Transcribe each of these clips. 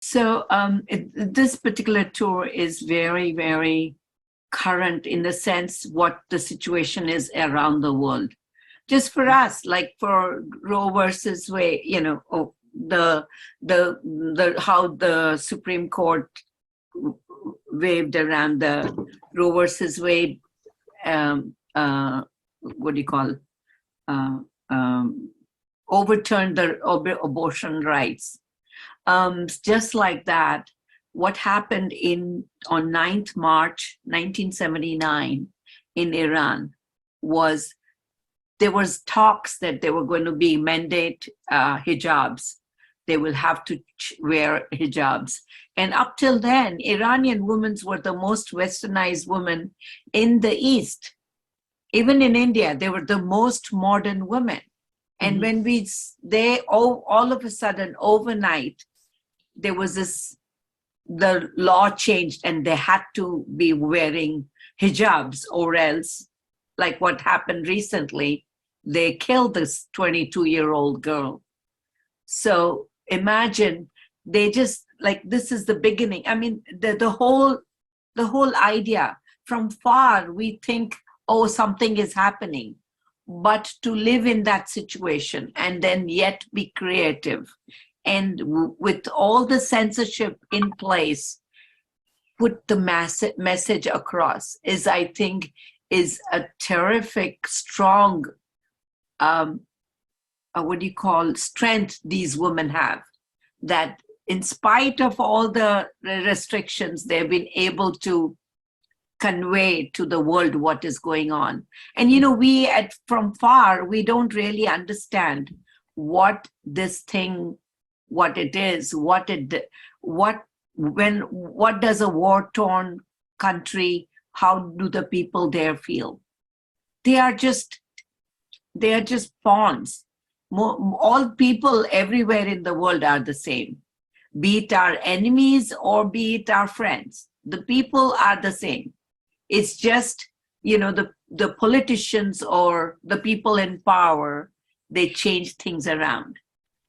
So this particular tour is very, very current in the sense what the situation is around the world. Just for us, like for Roe versus Wade, the how the Supreme Court waved around the Roe versus Wade, what do you call, uh, um, overturned the abortion rights. Just like that, what happened on 9th March 1979 in Iran was there was talks that there were going to be mandate hijabs. They will have to wear hijabs. And up till then, Iranian women were the most westernized women in the East. Even in India, they were the most modern women. And when all of a sudden, overnight, there was the law changed and they had to be wearing hijabs, or else, like what happened recently, they killed this 22-year-old girl. So imagine, they just, like, this is the beginning. I mean, the whole idea, from far, we think, oh, something is happening. But to live in that situation and then yet be creative, and with all the censorship in place, put the message across is, I think, is a terrific, strong, what do you call, strength these women have, that in spite of all the restrictions, they've been able to convey to the world what is going on. And we from far, we don't really understand what this thing, what it is, what does a war-torn country, how do the people there feel? They are just pawns. All people everywhere in the world are the same, be it our enemies or be it our friends. The people are the same. It's just, the politicians or the people in power, they change things around.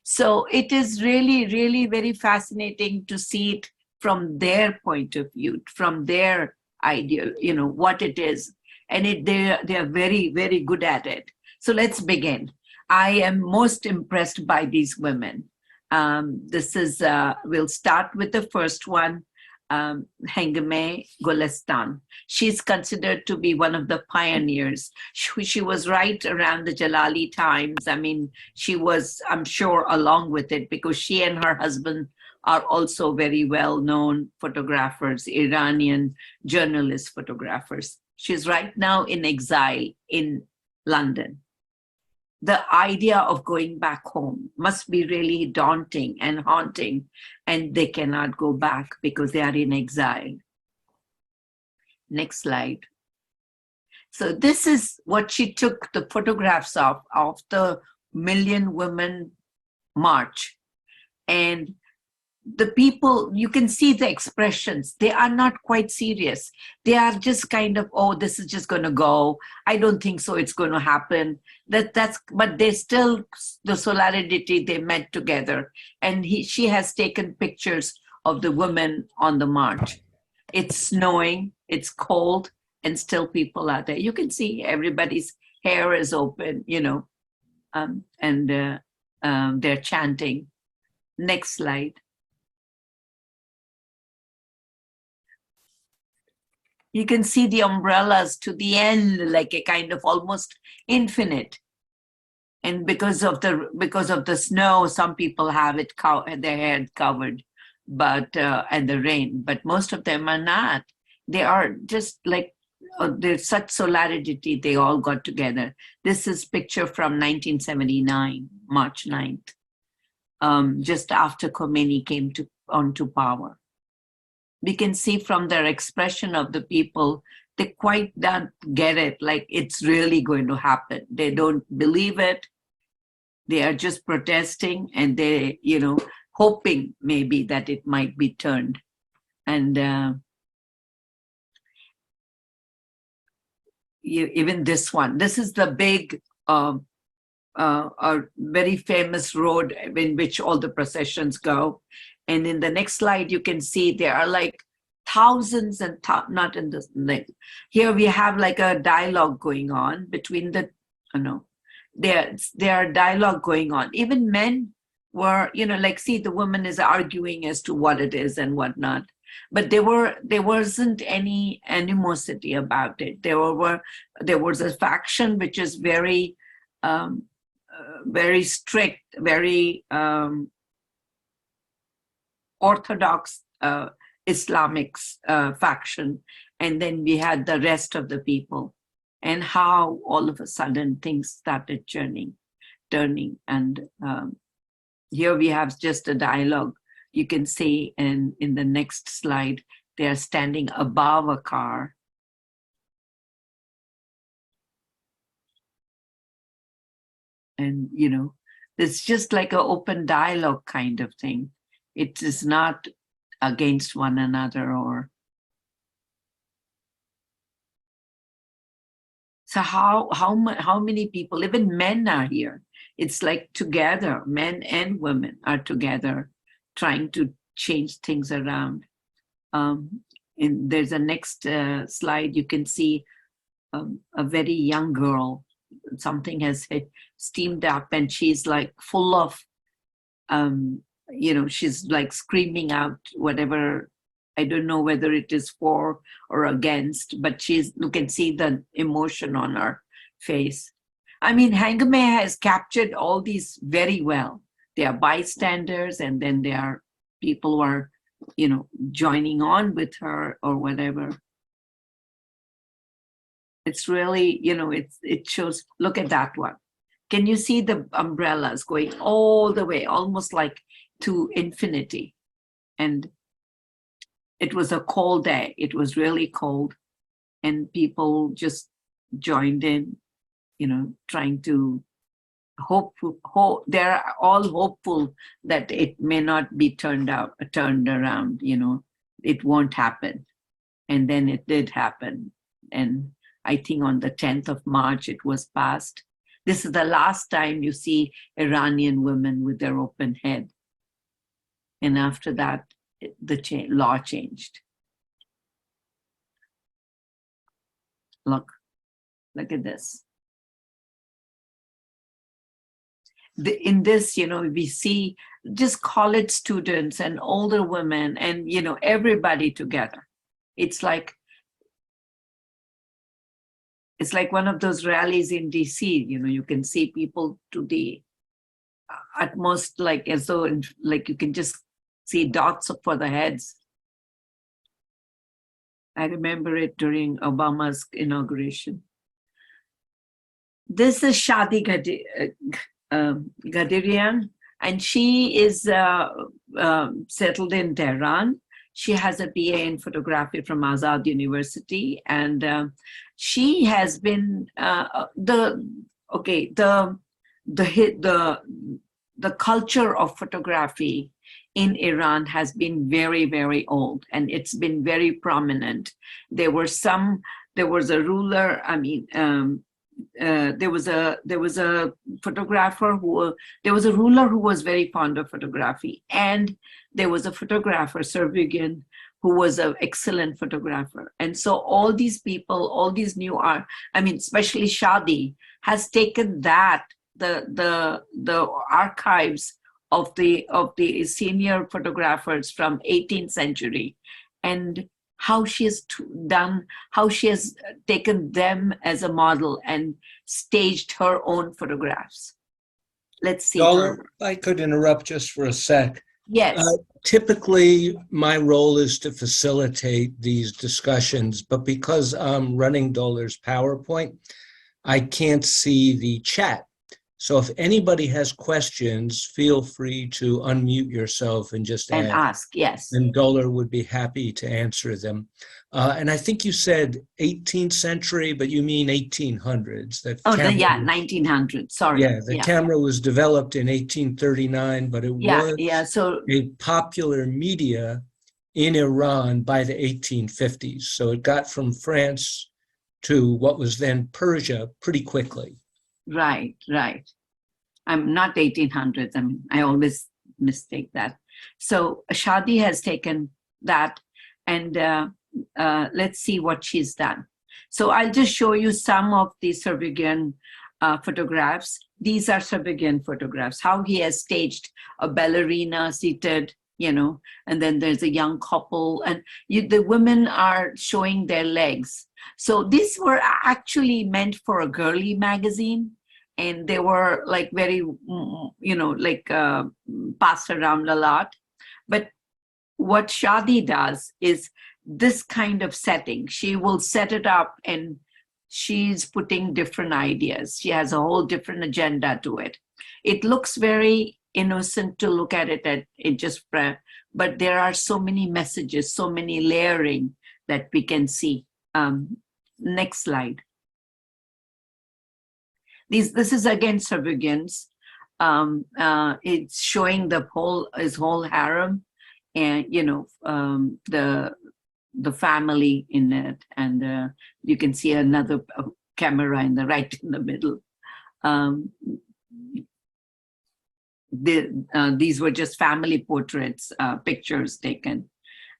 So it is really, really very fascinating to see it from their point of view, from their idea, what it is. And they are very, very good at it. So let's begin. I am most impressed by these women. We'll start with the first one, Hengame Golestan. She's considered to be one of the pioneers. She was right around the Jalali times. I mean, she was, I'm sure, along with it, because she and her husband are also very well-known photographers, Iranian journalist photographers. She's right now in exile in London. The idea of going back home must be really daunting and haunting, and they cannot go back because they are in exile. Next slide. So this is what she took the photographs of the Million Women March. And the people, you can see the expressions, they are not quite serious. They are just kind of, oh, this is just going to go. I don't think so, it's going to happen. But they still, the solidarity they met together. And she has taken pictures of the women on the march. It's snowing, it's cold, and still people are there. You can see everybody's hair is open, and they're chanting. Next slide. You can see the umbrellas to the end, like a kind of almost infinite. And because of the snow, some people have their head covered, but and the rain. But most of them are not. They are just like, there's such solidarity. They all got together. This is picture from 1979, March 9th, just after Khomeini came onto power. We can see from their expression of the people, they quite don't get it, like it's really going to happen. They don't believe it. They are just protesting, and they, hoping maybe that it might be turned. And even this one, this is the big, a very famous road in which all the processions go. And in the next slide, you can see there are like thousands and not in this. Here we have like a dialogue going on between the, no, there are dialogue going on. Even men were, like, see, the woman is arguing as to what it is and whatnot. But there wasn't any animosity about it. There was a faction which is very, very strict, very orthodox Islamic faction, and then we had the rest of the people, and how all of a sudden things started turning, and here we have just a dialogue. You can see in the next slide, they are standing above a car. And, it's just like an open dialogue kind of thing. It is not against one another or. So how many people, even men are here. It's like together, men and women are together trying to change things around. And there's a next slide. You can see a very young girl. Something has steamed up, and she's like full of, she's like screaming out whatever. I don't know whether it is for or against, but you can see the emotion on her face. I mean, Hangame has captured all these very well. They are bystanders, and then there are people who are, joining on with her or whatever. It's really, it shows, look at that one. Can you see the umbrellas going all the way, almost like to infinity? And it was a cold day. It was really cold, and people just joined in, trying to hope. They're all hopeful that it may not be turned around. It won't happen. And then it did happen. And I think on the 10th of March, it was passed. This is the last time you see Iranian women with their open head. And after that, the law changed. Look at this. In this, we see just college students and older women and, everybody together. It's like one of those rallies in DC, you can see people to the utmost, like as though, like you can just see dots for the heads. I remember it during Obama's inauguration. This is Shadi Gadirian, and she is settled in Tehran. She has a BA in photography from Azad University, and she has been the culture of photography in Iran has been very, very old, and it's been very prominent. There was a ruler. I mean, there was a photographer there was a ruler who was very fond of photography, and there was a photographer, Serbian, who was an excellent photographer. And so all these people, all these new art, especially Shadi, has taken that, the archives of the senior photographers from 18th century, and how she has taken them as a model and staged her own photographs. Let's see. Dollar, I could interrupt just for a sec. Yes. Typically, my role is to facilitate these discussions, but because I'm running Dollar's PowerPoint, I can't see the chat. So if anybody has questions, feel free to unmute yourself and just ask. Yes. And Dollar would be happy to answer them. And I think you said 18th century, but you mean 1800s. 1900s. Sorry. Yeah, the camera was developed in 1839, but it was a popular media in Iran by the 1850s. So it got from France to what was then Persia pretty quickly. Right. I'm not 1800s. I always mistake that. So Shadi has taken that, and let's see what she's done. So I'll just show you some of the Serbian photographs. These are Serbian photographs, how he has staged a ballerina seated, and then there's a young couple, and the women are showing their legs. So these were actually meant for a girly magazine, and they were like very, passed around a lot. But what Shadi does is this kind of setting. She will set it up and she's putting different ideas. She has a whole different agenda to it. It looks very innocent to look at it just, but there are so many messages, so many layering that we can see. Next slide. This is again Serbians. It's showing his whole harem, and the family in it, and you can see another camera in the right in the middle. These were just family portraits, pictures taken.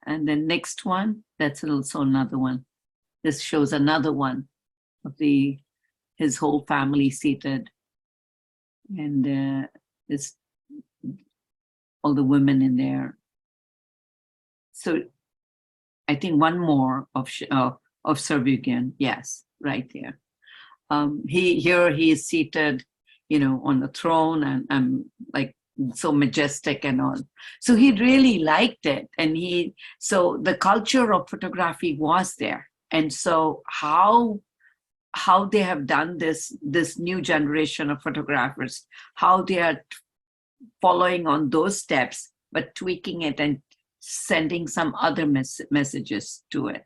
And the next one, that's also another one. This shows another one of his whole family seated, and it's all the women in there. So I think one more of Serbian, yes, right there. He is seated, on the throne, and like so majestic and all. So he really liked it, and so the culture of photography was there. And so how they have done this new generation of photographers, how they are following on those steps, but tweaking it and sending some other messages to it.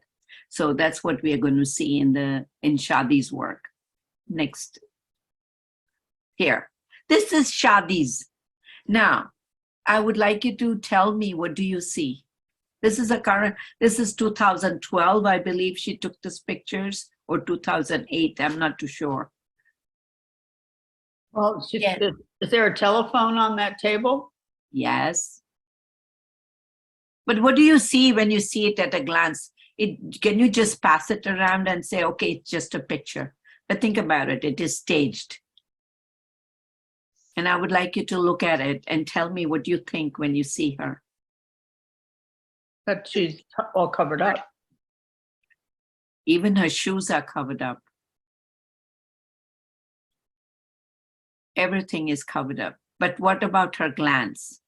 So that's what we are going to see in Shadi's work. Next. Here. This is Shadi's. Now, I would like you to tell me, what do you see? This is 2012, I believe she took these pictures, or 2008, I'm not too sure. Well, is there a telephone on that table? Yes. But what do you see when you see it at a glance? Can you just pass it around and say, okay, it's just a picture? But think about it, it is staged. And I would like you to look at it and tell me what you think when you see her. That she's all covered up. Even her shoes are covered up. Everything is covered up. But what about her glance?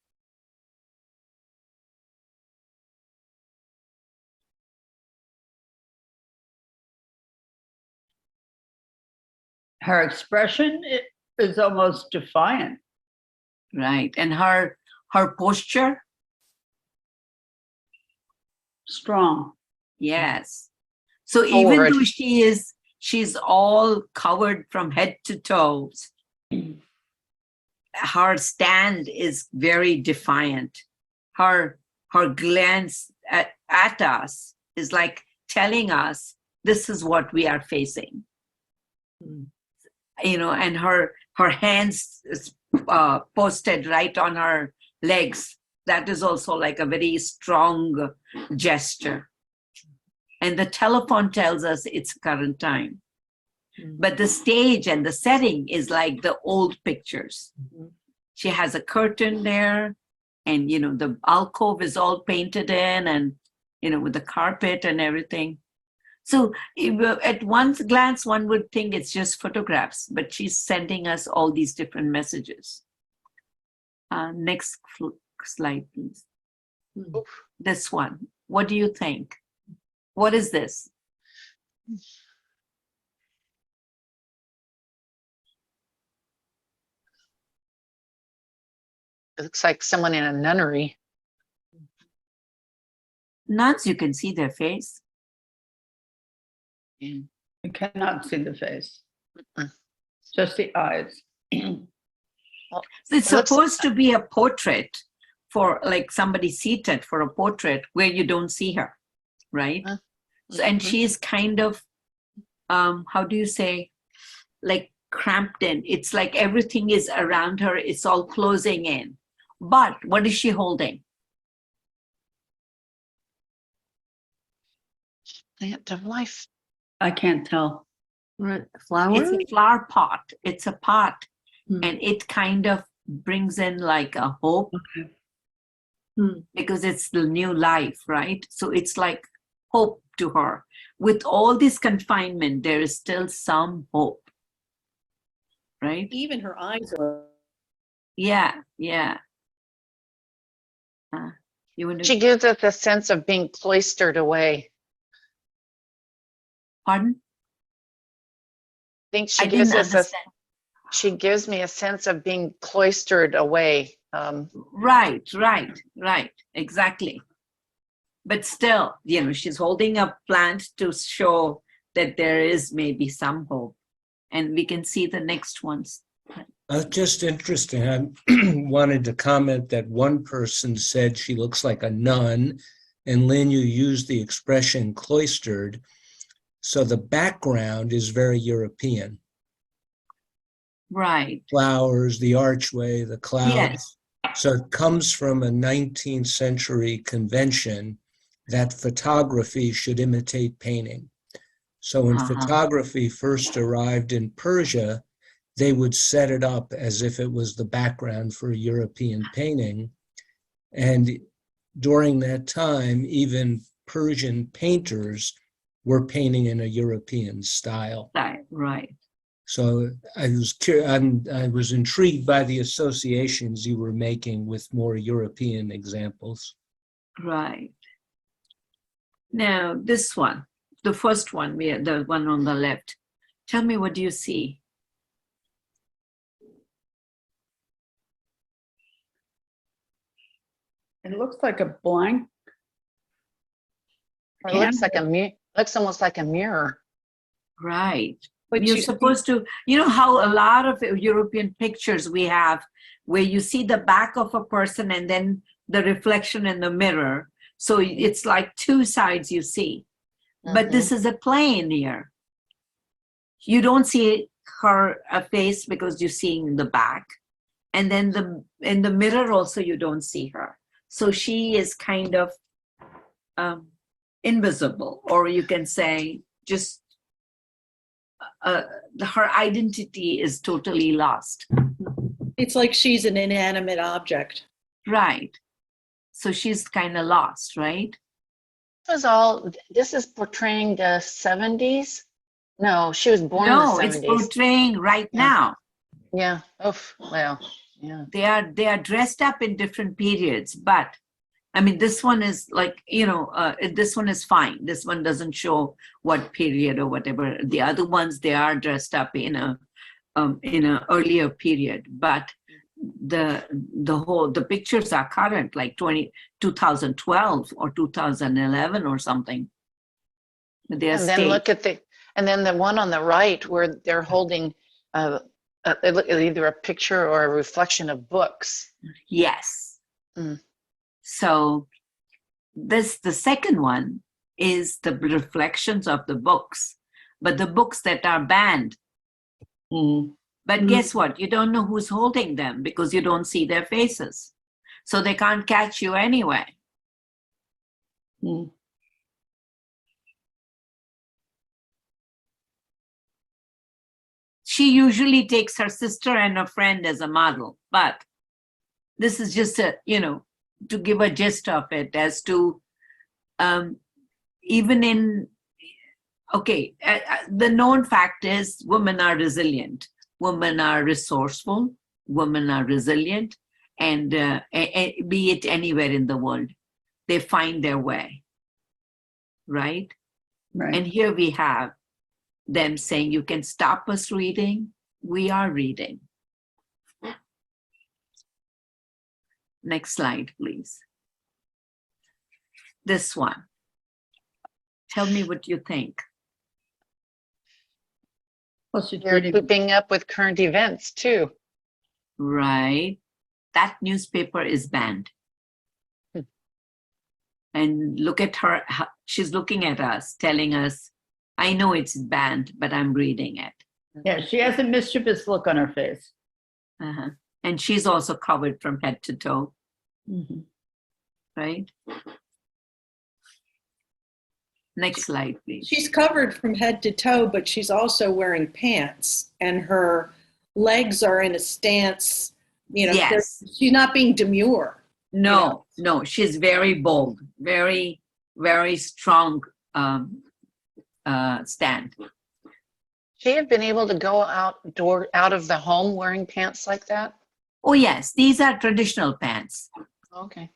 Her expression is almost defiant. Right. And her posture? Strong. Yes. So even though she's all covered from head to toes, her stand is very defiant. Her glance at us is like telling us this is what we are facing. And her hands posted right on her legs. That is also like a very strong gesture. And the telephone tells us it's current time. But the stage and the setting is like the old pictures. She has a curtain there, and the alcove is all painted in, and with the carpet and everything. So at one glance, one would think it's just photographs, but she's sending us all these different messages. Next slide, please. This one. What do you think? What is this? It looks like someone in a nunnery. Nuns, you can see their face. You cannot see the face. Just the eyes. Well, It's supposed to be a portrait for like somebody seated for a portrait where you don't see her, right? And she's kind of, how do you say, like cramped in. It's like everything is around her. It's all closing in. But what is she holding? Plant of life. I can't tell. Flower? It's a flower pot. It's a pot. Hmm. And it kind of brings in like a hope Okay. because it's the new life, right? So it's like hope to her. With all this confinement, there is still some hope, right? Even her eyes are. Yeah, yeah. You want She to, gives us a sense of being cloistered away. pardon? I think she I gives didn't us understand. she gives me a sense of being cloistered away. Right, exactly. But still, she's holding a plant to show that there is maybe some hope. And we can see the next ones. Just interesting. I wanted to comment that one person said she looks like a nun, and Lynn, you used the expression cloistered. So the background is very European. Right. Flowers, the archway, the clouds. Yes. So it comes from a 19th century convention that photography should imitate painting. So when photography first arrived in Persia, they would set it up as if it was the background for a European painting. And during that time, even Persian painters were painting in a European style. Right. So I was intrigued by the associations you were making with more European examples. Right. Now, this one, the first one, the one on the left. Tell me, what do you see? It looks like a blank. It looks like looks almost like a mirror. Right. But You're you supposed to, how a lot of European pictures we have where you see the back of a person and then the reflection in the mirror. So it's like two sides you see. But this is a plane here. You don't see her face because you're seeing the back. And then in the mirror also you don't see her. So she is kind of invisible, or you can say just her identity is totally lost. It's like she's an inanimate object. Right. So she's kind of lost, right? This is portraying the 70s. No, she was born No, in it's the 70s. portraying right now. Yeah. Oh, well, yeah. They are dressed up in different periods, but I mean, this one is like, this one is fine. This one doesn't show what period or whatever. The other ones, they are dressed up in a earlier period, but the pictures are current, like 2012 or 2011 or something. They are And then look at and then the one on the right where they're holding either a picture or a reflection of books. Yes. Mm. So the second one is the reflections of the books, but the books that are banned. But guess what? You don't know who's holding them because you don't see their faces. So they can't catch you anyway. She usually takes her sister and a friend as a model, but this is just to give a gist of it as to even in, the known fact is women are resilient, women are resourceful, women are resilient, and be it anywhere in the world, they find their way, right? Right. And here we have them saying, you can stop us reading, we are reading. Next slide, please. This one. Tell me what you think. Plus she's You're reading. keeping up with current events too. Right. That newspaper is banned. And look at her. She's looking at us, telling us, I know it's banned, but I'm reading it. Yeah, she has a mischievous look on her face. And she's also covered from head to toe. Right? Next slide, please. She's covered from head to toe, but she's also wearing pants, and her legs are in a stance. Yes. She's not being demure. No, no, she's very bold, very, very strong stand. She have been able to go out of the home wearing pants like that? Oh yes, these are traditional pants. Okay.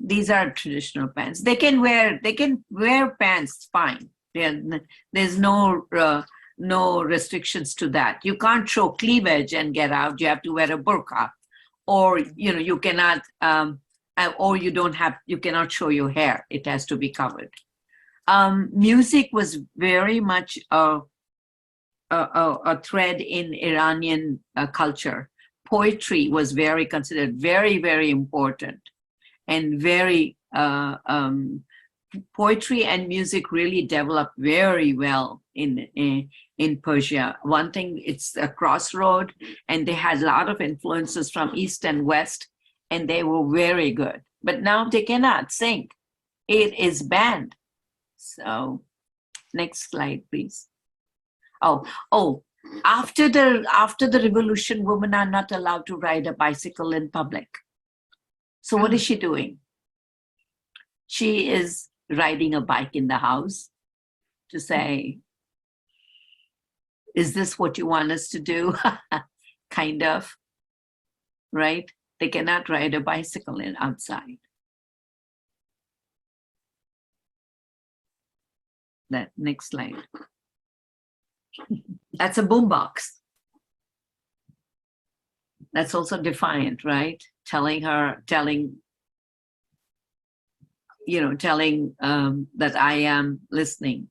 These are traditional pants. They can wear pants fine. There's no restrictions to that. You can't show cleavage and get out. You have to wear a burqa, or you cannot, or you cannot show your hair. It has to be covered. Music was very much a thread in Iranian culture. Poetry was considered very, very important, and very poetry and music really developed very well in Persia. One thing, it's a crossroad, and they had a lot of influences from East and West, and they were very good. But now they cannot sing. It is banned. So, next slide, please. Oh, after the revolution, women are not allowed to ride a bicycle in public. So what is she doing? She is riding a bike in the house to say, is this what you want us to do? Kind of, right? They cannot ride a bicycle outside. That next slide. That's a boombox. That's also defiant, right? Telling that I am listening.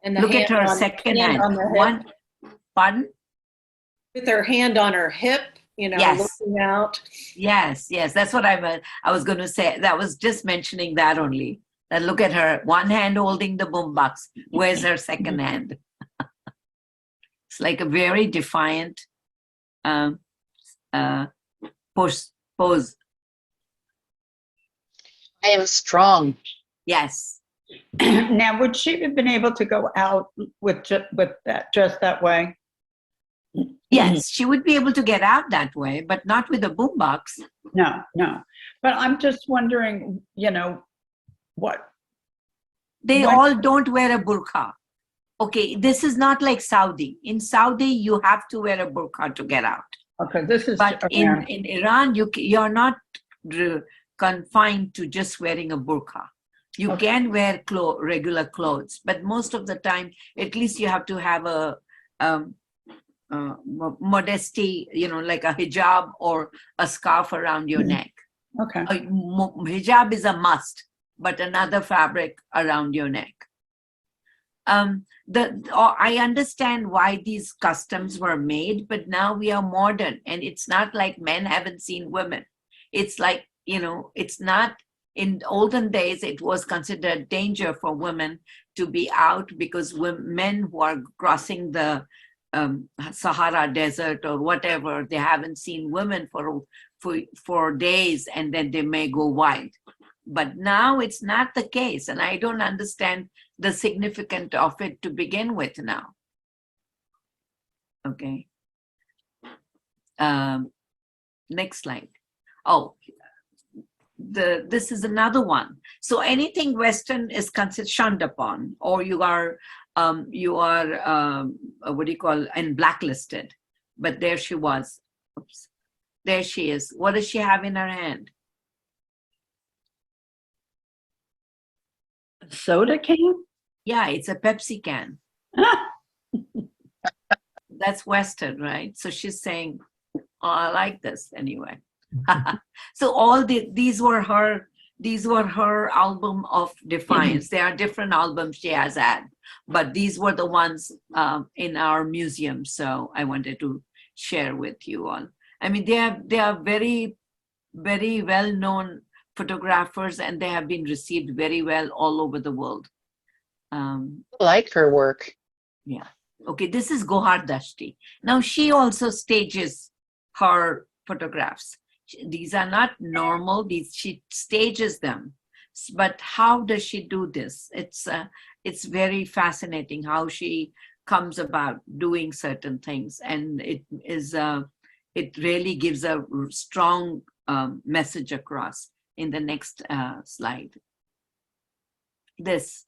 And the Look at her second hand. One, pardon? With her hand on her hip, Yes. looking out. Yes, that's what I was going to say. That was just mentioning that only. That look at her, one hand holding the boombox. Where's her second hand? It's like a very defiant pose. I am strong. Yes. Now, would she have been able to go out with just that way? Yes, she would be able to get out that way, but not with a boombox. No. But I'm just wondering, what? They all don't wear a burqa. Okay, this is not like Saudi. In Saudi, you have to wear a burqa to get out. Okay, this is. But in Iran, you're not confined to just wearing a burqa. You can wear regular clothes, but most of the time, at least you have to have a modesty, like a hijab or a scarf around your neck. Okay. Hijab is a must, but another fabric around your neck. I understand why these customs were made, but now we are modern, and it's not like men haven't seen women. It's like, it's not. In olden days, it was considered danger for women to be out because men who are crossing the Sahara Desert or whatever, they haven't seen women for days, and then they may go wild. But now it's not the case, and I don't understand the significance of it to begin with now. Okay. Next slide. Oh, this is another one. So anything Western is considered shunned upon, or you are what do you call, and blacklisted. But there she was. Oops. There she is. What does she have in her hand? Soda can? Yeah, it's a Pepsi can. That's Western, right? So she's saying, oh, I like this anyway. So all these were her album of defiance. There are different albums she has had, but these were the ones in our museum. So I wanted to share with you all. I mean, they are very, very well known photographers, and they have been received very well all over the world. I like her work. Yeah. Okay, this is Gohar Dashti. Now she also stages her photographs. These are not normal. She stages them. But how does she do this? It's very fascinating how she comes about doing certain things, and it really gives a strong message across in the next slide. This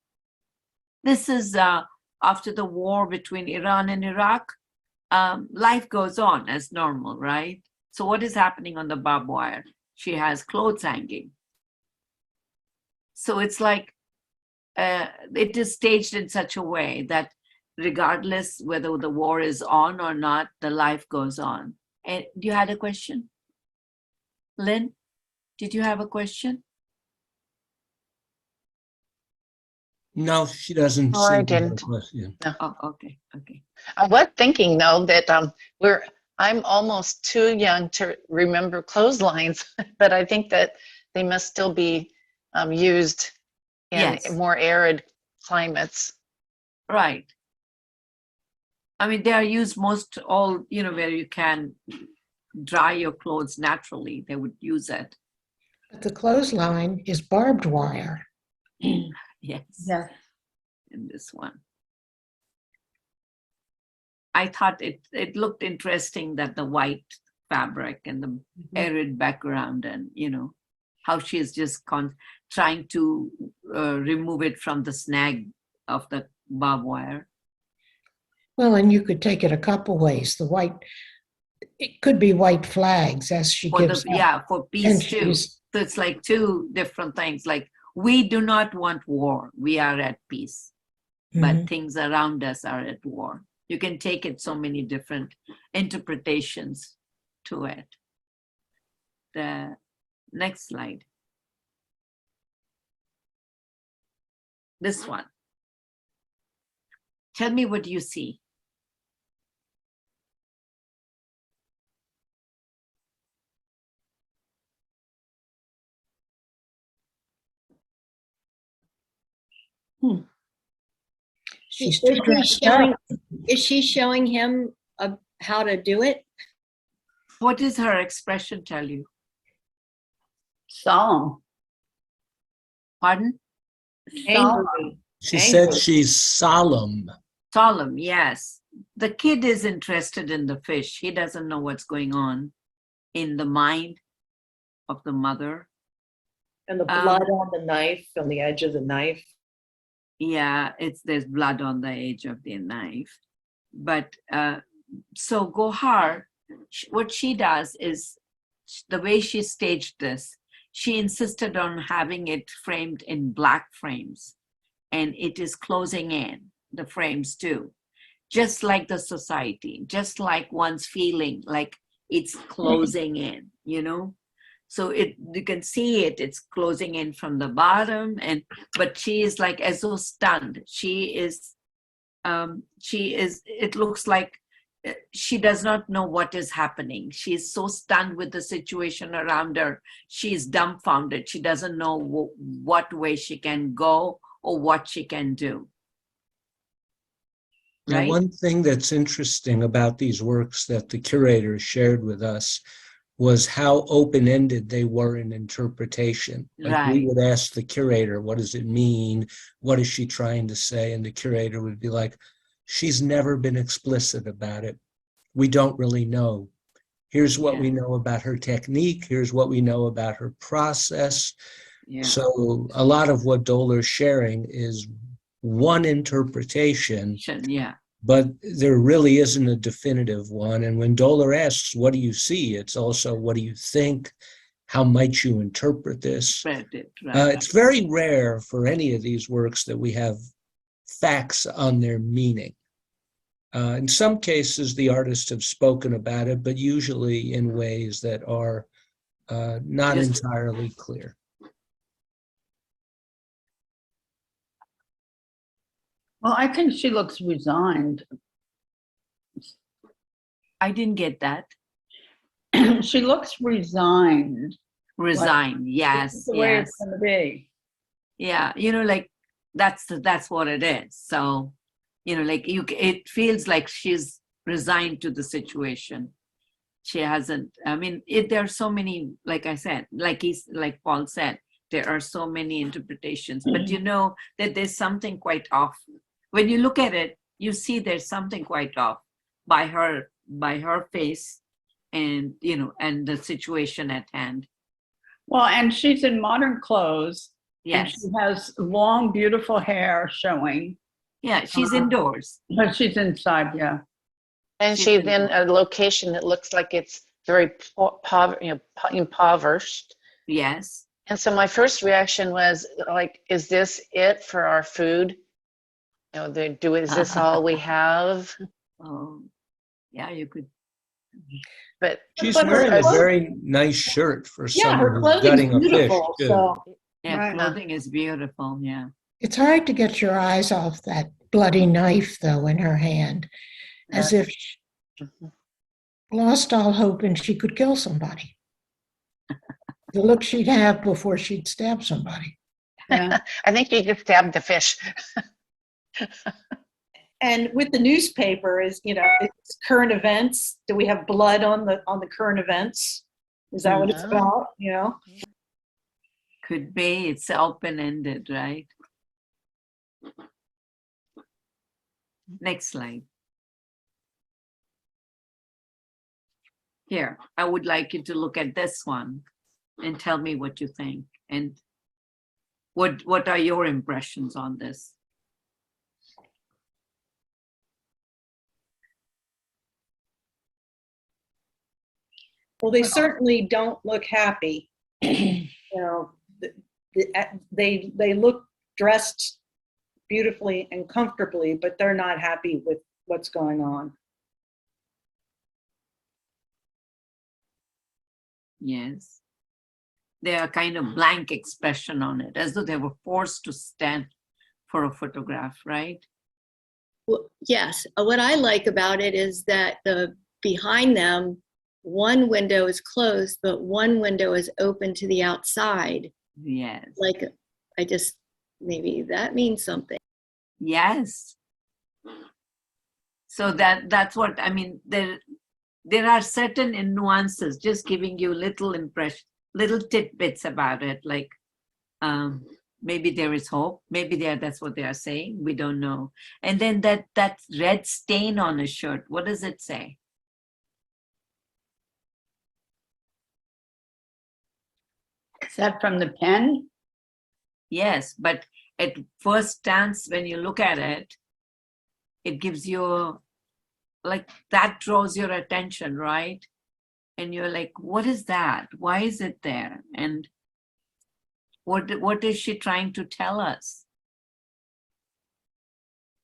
is after the war between Iran and Iraq. Life goes on as normal, right? So what is happening on the barbed wire? She has clothes hanging. So it's like it is staged in such a way that regardless whether the war is on or not, the life goes on. And you had a question? Lynn, did you have a question? No, she doesn't. No, I seem to have a didn't. question. Oh, okay, okay. I was thinking though that I'm almost too young to remember clotheslines, but I think that they must still be used in Yes. more arid climates. Right. I mean, they are used most all, where you can dry your clothes naturally, they would use it. But the clothesline is barbed wire. Yes, Yes. in this one. I thought it looked interesting that the white fabric and the arid background and, how she is just trying to remove it from the snag of the barbed wire. Well, and you could take it a couple ways. It could be white flags as she gives up. For peace And too. she's- So it's like two different things. Like, we do not want war. We are at peace. But Mhm. things around us are at war. You can take it so many different interpretations to it. The next slide. This one. Tell me what you see. She's Is too she dressed showing, up. is she showing him how to do it? What does her expression tell you? Solemn. Pardon? Solemn. Angry. She Angry. said she's solemn. Solemn, yes. The kid is interested in the fish. He doesn't know what's going on in the mind of the mother. And the blood on the knife, on the edge of the knife. Yeah, there's blood on the edge of the knife. But so Gohar, what she does is, the way she staged this, she insisted on having it framed in black frames, and it is closing in the frames too, just like the society, just like one's feeling like it's closing in, So you can see it's closing in from the bottom, but she is like as though stunned. She is, it looks like she does not know what is happening. She is so stunned with the situation around her. She is dumbfounded. She doesn't know what way she can go or what she can do. Now, Right? one thing that's interesting about these works that the curator shared with us was how open-ended they were in interpretation. Like, we Right. would ask the curator, what does it mean? What is she trying to say? And the curator would be like, she's never been explicit about it. We don't really know. Here's what we know about her technique. Here's what we know about her process. Yeah. So a lot of what Dolar's sharing is one interpretation, Yeah. but there really isn't a definitive one. And when Dolar asks, what do you see? It's also, what do you think? How might you interpret this? Right. It's very rare for any of these works that we have facts on their meaning. In some cases, the artists have spoken about it, but usually in ways that are not entirely clear. Well, I think she looks resigned. I didn't get that. She looks resigned. Resign. This Yes. is the way Yes. it's going to be. Yeah. Like that's what it is. So, like it feels like she's resigned to the situation. She hasn't, I mean, there are so many, like I said, like Paul said, there are so many interpretations, but you know that there's something quite off. When you look at it, you see there's something quite off by her face, and you know, and the situation at hand. Well, and she's in modern clothes. And Yes. she has long, beautiful hair showing, Yeah, she's indoors. but she's inside, yeah. And She's she's in indoors. a location that looks like it's very impoverished. Yes. And so my first reaction was like, is this it for our food? You know, is this all we have? Oh, yeah, you could. But She's But her wearing a clothes- very nice shirt for Yeah, her someone who's clothing's gutting a fish, beautiful. too. So Yeah, Right. clothing is beautiful. Yeah. It's hard to get your eyes off that bloody knife, though, in her hand, as if she lost all hope and she could kill somebody. The look she'd have before she'd stab somebody. Yeah. I think you just stabbed the fish. and with the newspaper is, you know, it's current events. Do we have blood on the current events? Is that what it's No. about? You know? Could be. It's open-ended, right? Next slide. Here, I would like you to look at this one and tell me what you think. And what are your impressions on this? Well, they certainly don't look happy. You know, they look dressed beautifully and comfortably, but they're not happy with what's going on. Yes. They are kind of blank expression on it, as though they were forced to stand for a photograph, right? Well, yes. What I like about it is that behind them, one window is closed, but one window is open to the outside. Yes. Like, maybe that means something. Yes. So that's what I mean. There are certain nuances, just giving you little tidbits about it, like maybe there is hope, maybe that's what they are saying, we don't know. And then that red stain on a shirt, what does it say? Is that from the pen? Yes, but at first glance, when you look at it, it gives you, like, that draws your attention, right? And you're like, what is that? Why is it there? And what is she trying to tell us?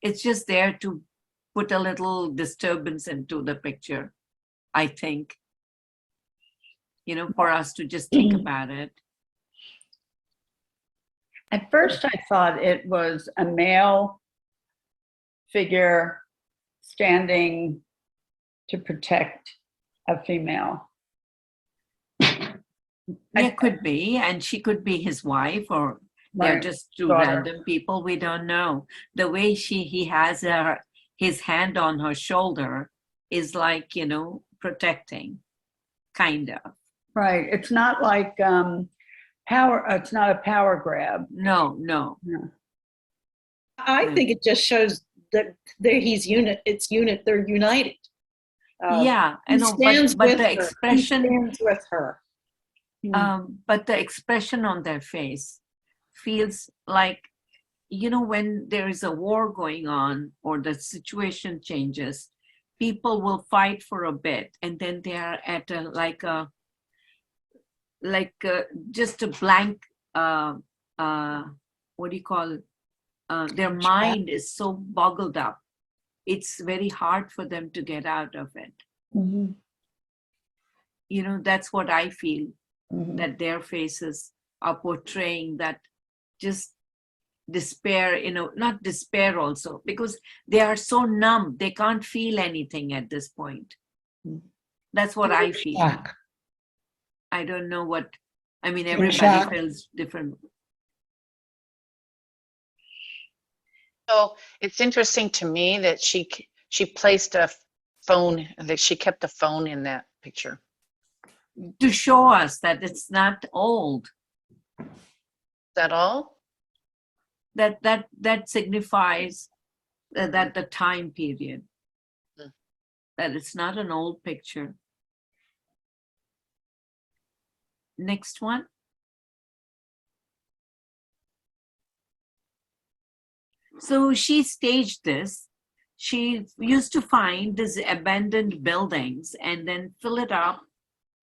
It's just there to put a little disturbance into the picture, I think, you know, for us to just think about it. At first, I thought it was a male figure standing to protect a female. It could be, and she could be his wife, or they're Right. just two Daughter. random people. We don't know. The way he has his hand on her shoulder is like, you know, protecting, kind of. Right. It's not like power. It's not a power grab. No. I think it just shows that they're united. Yeah, I He know, stands but with the her. expression, He stands with her. but the expression on their face feels like, you know, when there is a war going on or the situation changes, people will fight for a bit, and then they are at just a blank, what do you call it? Their mind is so boggled up. It's very hard for them to get out of it. Mhm. You know, that's what I feel, Mhm. that their faces are portraying that just despair, you know, not despair also, because they are so numb, they can't feel anything at this point. That's what I feel. Shock. I don't know what, I mean, In everybody shock. feels different. So it's interesting to me that she placed a phone, that she kept a phone in that picture. To show us that it's not old. that all? That signifies that the time period. Hmm. That it's not an old picture. Next one. So she staged this. She used to find these abandoned buildings and then fill it up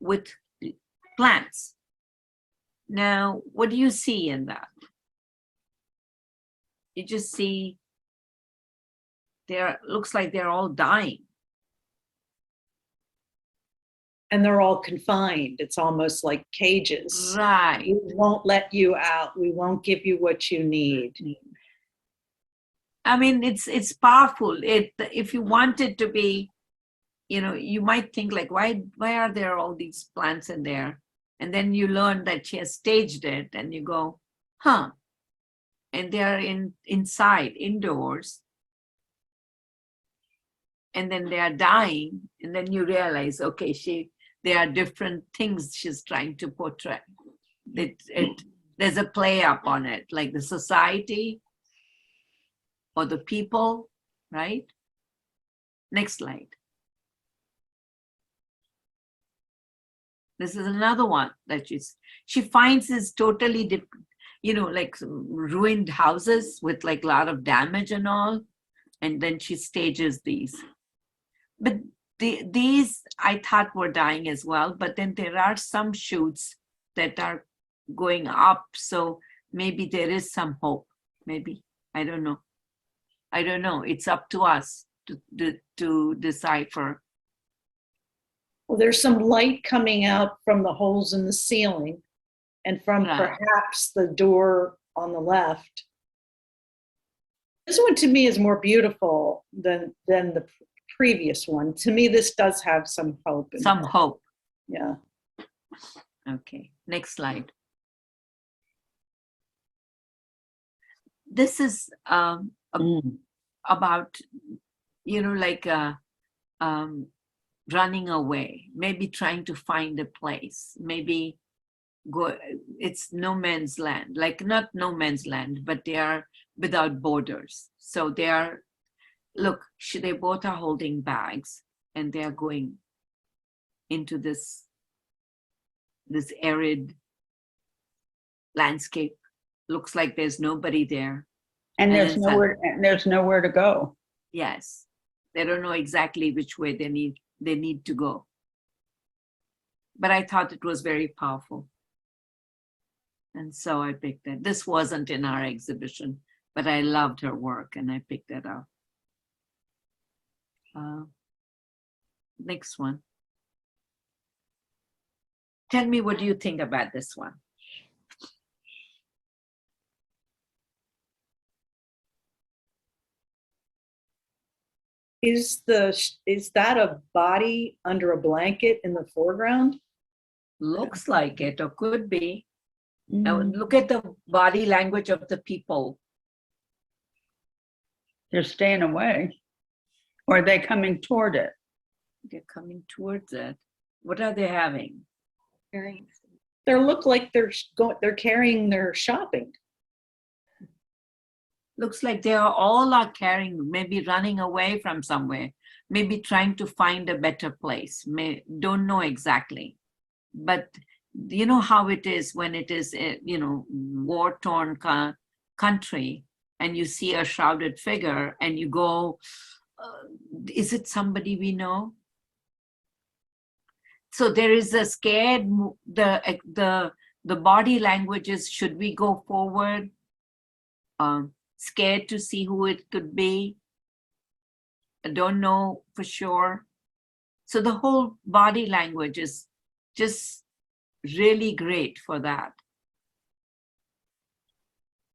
with plants. Now, what do you see in that? You just see looks like they're all dying. And they're all confined. It's almost like cages. Right. We won't let you out. We won't give you what you need. I mean, it's powerful. If you want it to be, you might think like, why are there all these plants in there? And then you learn that she has staged it, and you go, huh? And they are inside, indoors. And then they are dying, and then you realize, okay, there are different things she's trying to portray. There's a play up on it, like the society or the people, right? Next slide. This is another one that she finds is totally, like ruined houses with like a lot of damage and all, and then she stages these. But these I thought were dying as well, but then there are some shoots that are going up, so maybe there is some hope. Maybe, I don't know. It's up to us to decipher. Well, there's some light coming out from the holes in the ceiling and from Right. perhaps the door on the left. This one to me is more beautiful than the previous one. To me, this does have some hope. in Some it. hope. Yeah. Okay, next slide. This is about, like running away, maybe trying to find a place, maybe it's no man's land, like not no man's land, but they are without borders. So they both are holding bags, and they are going into this arid landscape. Looks like there's nobody there. And And there's it's nowhere to go. Yes, they don't know exactly which way they need to go. But I thought it was very powerful. And so I picked it. This wasn't in our exhibition, but I loved her work, and I picked it up. Next one. Tell me, what do you think about this one? Is that a body under a blanket in the foreground? Looks like it, or could be. Now look at the body language of the people. They're staying away. Or are they coming toward it? They're coming towards it. What are they having? They look like they're carrying their shopping. Looks like they are carrying, maybe running away from somewhere, maybe trying to find a better place. Don't know exactly. But you know how it is when it is, war-torn country, and you see a shrouded figure, and you go, is it somebody we know? So there is a scared, the body language is, should we go forward? Scared to see who it could be. I don't know for sure. So the whole body language is just really great for that.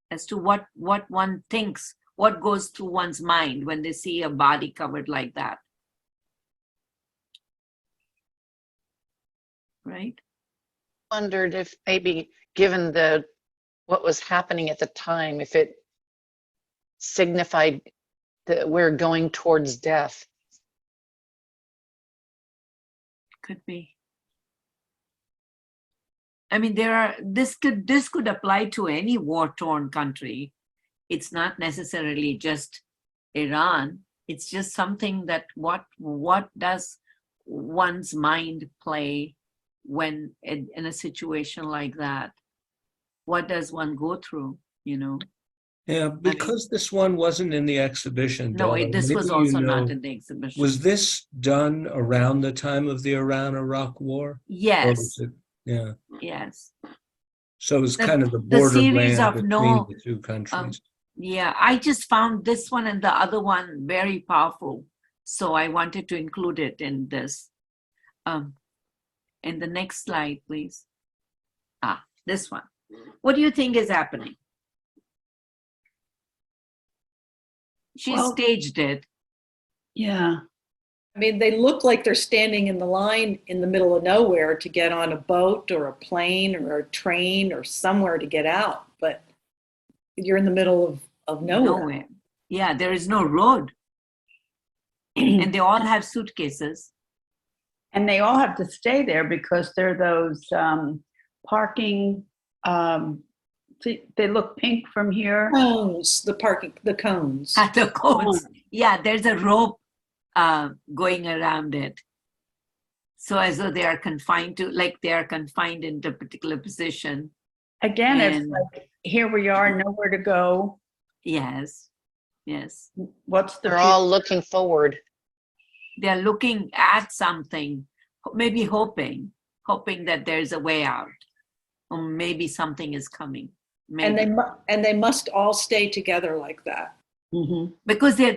As to what one thinks, what goes through one's mind when they see a body covered like that. Right? Wondered if maybe, given what was happening at the time, if it signified that we're going towards death. Could be. I mean, this could apply to any war-torn country. It's not necessarily just Iran. It's just something that what does one's mind play when in a situation like that? What does one go through, you know? Yeah, because this one wasn't in the exhibition, No, Donna, this was maybe you also not know, in the exhibition. was this done around the time of the Iran-Iraq War? Or Yes, was it, yeah. yes. So it was The- kind of the the series borderland of between the two countries. Yeah, I just found this one and the other one very powerful. So I wanted to include it in this. In the next slide, please. This one. What do you think is happening? She Well- staged it. Yeah. I mean, they look like they're standing in the line in the middle of nowhere to get on a boat or a plane or a train or somewhere to get out, but you're in the middle of nowhere. Yeah, there is no road. And they all have suitcases. And they all have to stay there because they're those parking, they look pink from here. Cones, the cones. At the cones. Yeah, there's a rope going around it. So as though they are confined to, like they are confined into a particular position. Again, it's And- like, here we are, nowhere to go. Yes, yes. What's the They're all looking forward. They're looking at something, maybe hoping that there's a way out, or maybe something is coming. And Maybe. they must all stay together like that. Mhm. Because they're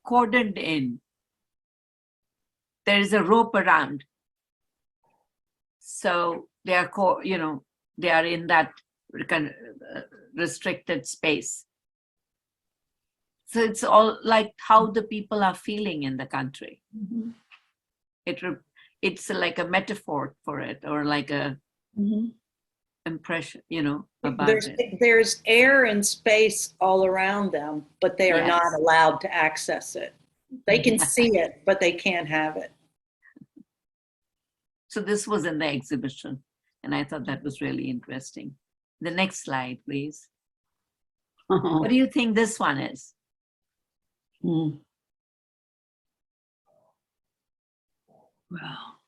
cordoned in. There is a rope around, so they are they are in that kind of restricted space. So it's all like how the people are feeling in the country. Mhm. It's like a metaphor for it, or like a Mhm. impression, about it. There's air and space all around them, but they are not Yes. allowed to access it. They can Yeah. see it, but they can't have it. So this was in the exhibition, and I thought that was really interesting. The next slide, please. What do you think this one is? Mm. Wow.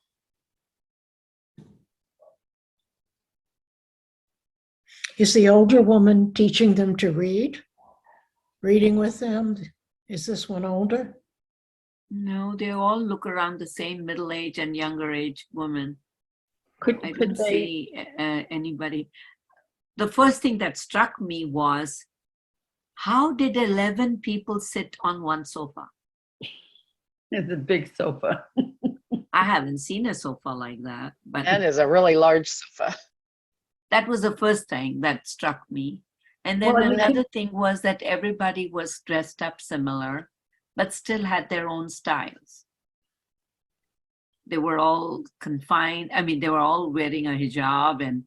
Is the older woman teaching them to read? Reading with them? Is this one older? No, they all look around the same middle age and younger age woman. I Could didn't they, see anybody. The first thing that struck me was, how did 11 people sit on one sofa? it's a big sofa. I haven't seen a sofa like that, but That is a really large sofa. that was the first thing that struck me. And then Well, you another thing was that everybody was dressed up similar, but still had their own styles. They were all confined. I mean, they were all wearing a hijab and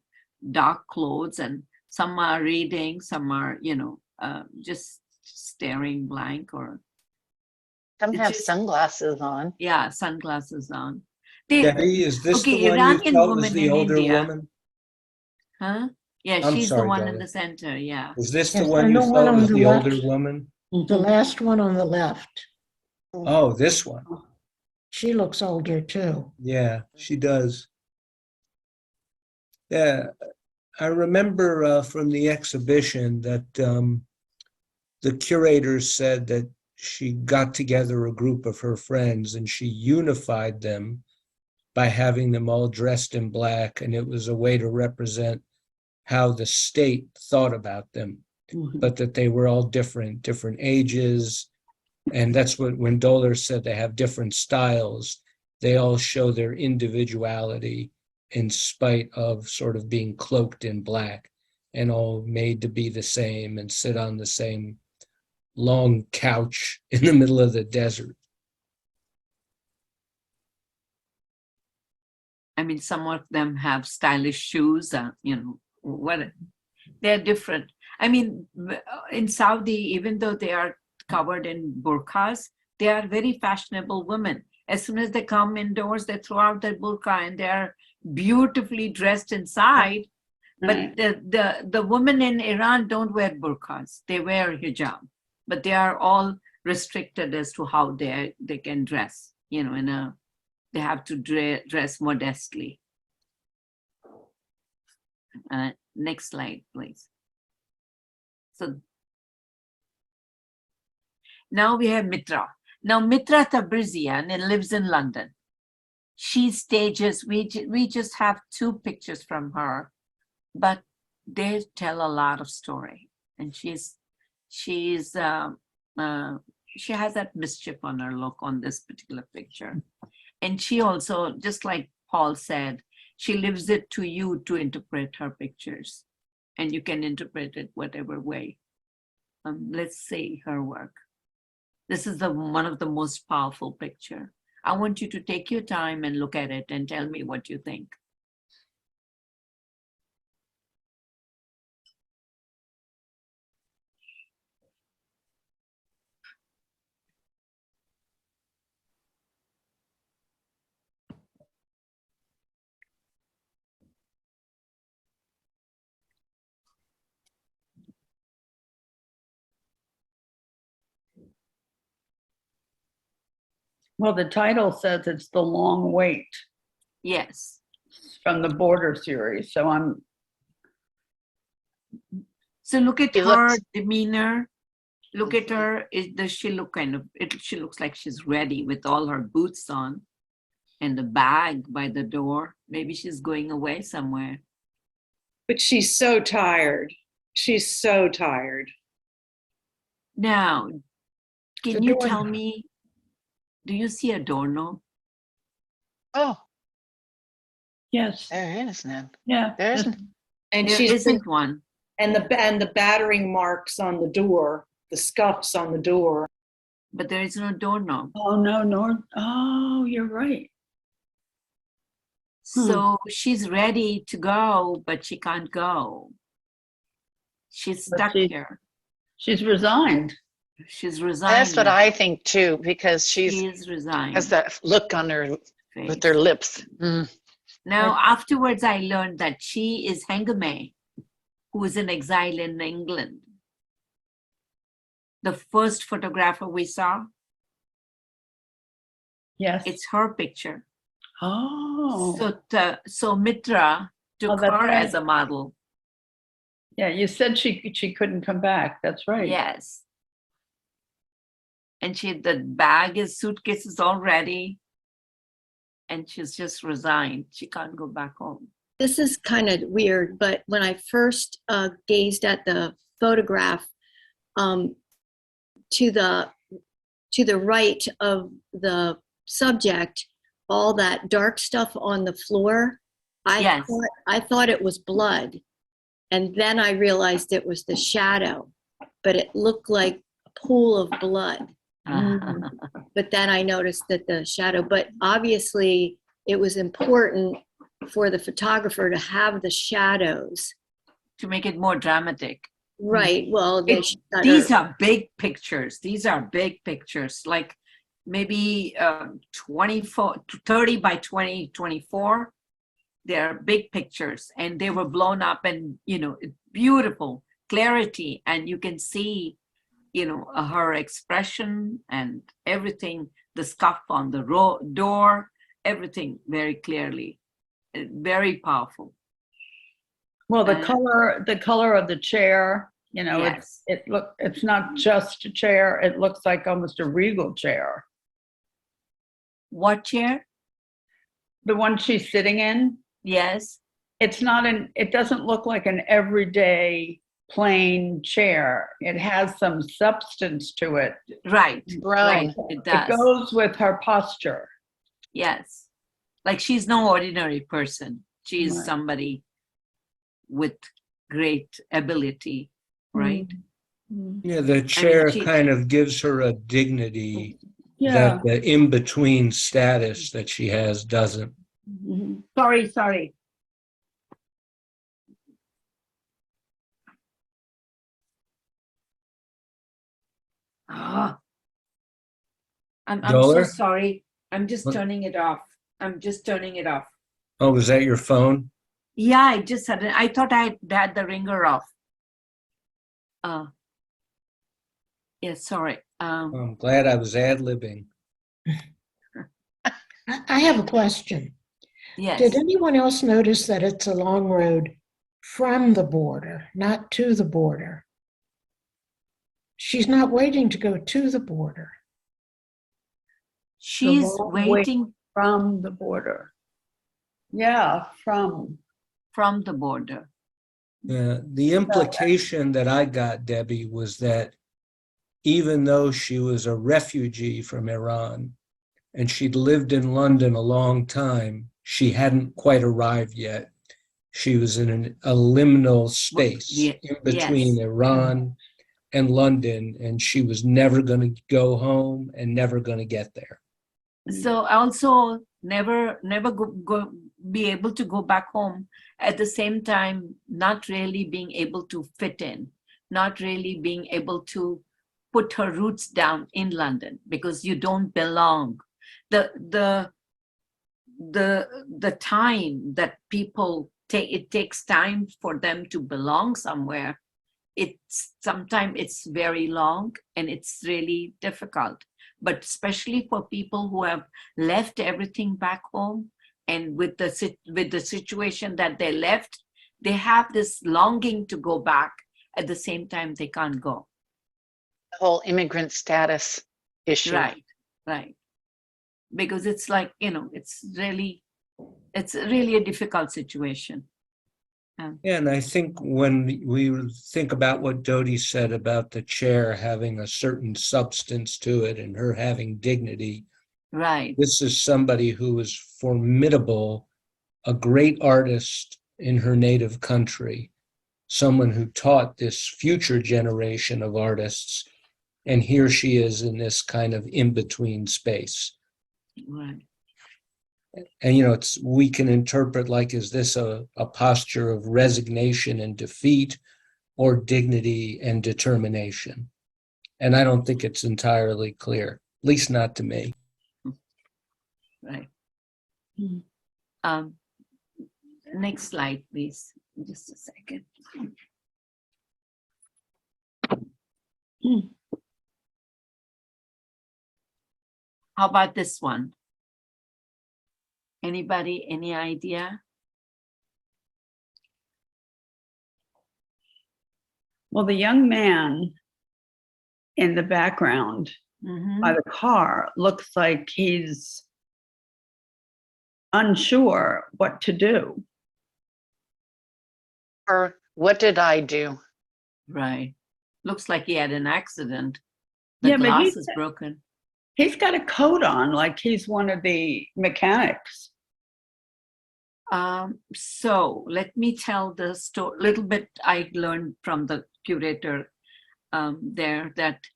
dark clothes, and some are reading, some are, just staring blank, or Some It's have just- sunglasses on. yeah, sunglasses on. They, Debbie, is this Okay, the one Iranian you felt was woman the in older India. woman? huh? Yeah, I'm she's the sorry, one in darling. the center. Yeah. Is this Yes, the one and you the one felt on was the the older left. woman? The last one on the left. Oh, this one. She looks older too. Yeah, she does. Yeah, I remember from the exhibition that the curators said that she got together a group of her friends and she unified them by having them all dressed in black, and it was a way to represent how the state thought about them, but that they were all different ages. And that's what, when Doller said they have different styles, they all show their individuality in spite of sort of being cloaked in black, and all made to be the same and sit on the same long couch in the middle of the desert. I mean, some of them have stylish shoes, they're different. I mean, in Saudi, even though they are covered in burqas, they are very fashionable women. As soon as they come indoors, they throw out their burqa and they're beautifully dressed inside. But Right. the women in Iran don't wear burqas. They wear hijab, but they are all restricted as to how they can dress. You know, they have to dress modestly. Next slide, please. So now we have Mitra. Now Mitra Tabrizian lives in London. She stages. We just have 2 pictures from her, but they tell a lot of story, and she has that mischief on her look on this particular picture. And she also, just like Paul said, she leaves it to you to interpret her pictures, and you can interpret it whatever way. Let's see her work. This is one of the most powerful picture. I want you to take your time and look at it and tell me what you think. Well, the title says it's The Long Wait Yes. from the Border series. So I'm, So look at She her looks- demeanor. Look at her. Does she look she looks like she's ready with all her boots on and the bag by the door. Maybe she's going away somewhere. But she's so tired. She's so tired. Now, can The you doorknob. tell me, do you see a doorknob? Oh, yes, there is none. yeah. There's that's- And There she's isn't one. and the battering marks on the door, the scuffs on the door. But there is no doorknob. Oh, no, no. Oh, you're right. So she's ready to go, but she can't go. She's But stuck she- here. She's resigned. She's resigned. That's what I think too, because She she's is resigned. has that look on her with her face. lips. Mm. Now, afterwards, I learned that she is Hengame, who is in exile in England. The first photographer we saw, Yes. it's her picture. Oh, So Mitra took that's her right. as a model. yeah. You said she couldn't come back. That's right. Yes. And the suitcase is all ready. And she's just resigned. She can't go back home. This is kind of weird, but when I first gazed at the photograph, to the right of the subject, all that dark stuff on the floor, Yes. I thought it was blood, and then I realized it was the shadow, but it looked like a pool of blood. Mm. But then I noticed that the shadow, but obviously it was important for the photographer to have the shadows. To make it more dramatic. Right. Well, they These are big pictures. These are big pictures, like maybe 30 by 20, 24. They're big pictures, and they were blown up, and beautiful clarity, and you can see her expression and everything, the scuff on the door, everything very clearly, very powerful. Well, the color of the chair, Yes. it's not just a chair. It looks like almost a regal chair. What chair? The one she's sitting in, Yes. it doesn't look like an everyday plain chair. It has some substance to it. Right. Brown. Right. It It does. goes with her posture. Yes. Like she's no ordinary person. She's Right. somebody with great ability, right? Yeah, the chair she- kind of gives her a dignity Yeah. that the in-between status that she has doesn't. Mhm. Sorry. Ah. I'm so Dollar? sorry. I'm just What? turning it off. I'm just turning it off. Oh, was that your phone? Yeah, I just had it. I thought I had the ringer off. Yeah, sorry. I'm glad I was ad-libbing. I have a question. Yes. Did anyone else notice that it's a long road from the border, not to the border? She's not waiting to go to the border. She's long way waiting from the border. Yeah, from. from the border. The implication that I got, Debbie, was that even though she was a refugee from Iran and she'd lived in London a long time, she hadn't quite arrived yet. She was in a liminal space in between Yes. Iran and London, and she was never going to go home and never going to get there. So also never be able to go back home, at the same time not really being able to fit in, not really being able to put her roots down in London because you don't belong. The time that people take, it takes time for them to belong somewhere. Sometimes it's very long and it's really difficult. But especially for people who have left everything back home, and with the situation that they left, they have this longing to go back. At the same time, they can't go. The whole immigrant status issue. Right. Because it's like, it's really a difficult situation. Yeah, and I think when we think about what Dodie said about the chair having a certain substance to it and her having dignity, right. This is somebody who is formidable, a great artist in her native country, someone who taught this future generation of artists, and here she is in this kind of in-between space. Right. And, we can interpret like, is this a posture of resignation and defeat or dignity and determination? And I don't think it's entirely clear, at least not to me. Right. Next slide, please. Just a second. How about this one? Anybody, any idea? Well, the young man in the background by the car looks like he's unsure what to do. Or what did I do? Right. Looks like he had an accident. The Yeah, but glass is broken. He's got a coat on like he's one of the mechanics. So let me tell the story. Little bit I learned from the curator there that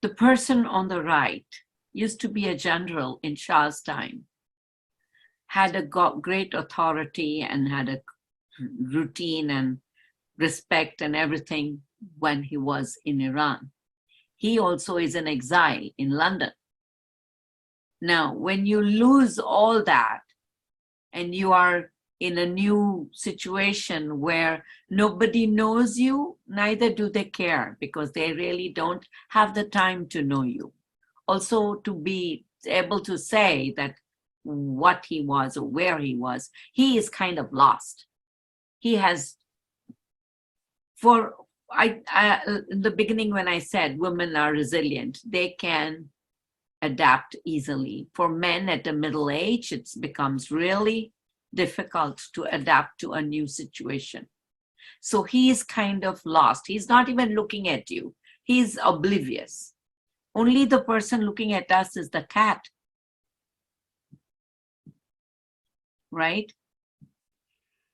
the person on the right used to be a general in Shah's time, had a great authority and had a routine and respect and everything when he was in Iran. He also is in exile in London. Now, when you lose all that and you are in a new situation where nobody knows you, neither do they care because they really don't have the time to know you. Also, to be able to say that what he was or where he was, he is kind of lost. He has, in the beginning when I said women are resilient, they can adapt easily. For men at the middle age, it becomes really difficult to adapt to a new situation. So he's kind of lost. He's not even looking at you. He's oblivious. Only the person looking at us is the cat. Right?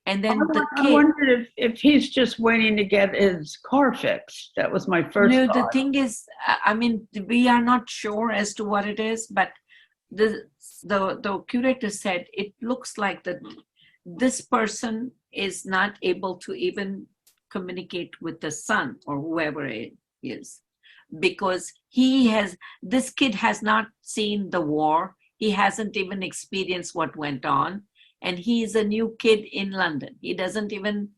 And then the I kid. wondered if he's just waiting to get his car fixed. That was my first No, thought. the thing is, I mean, we are not sure as to what it is, but the curator said it looks like that this person is not able to even communicate with the son or whoever it is, because this kid has not seen the war. He hasn't even experienced what went on. And he is a new kid in London. He doesn't even,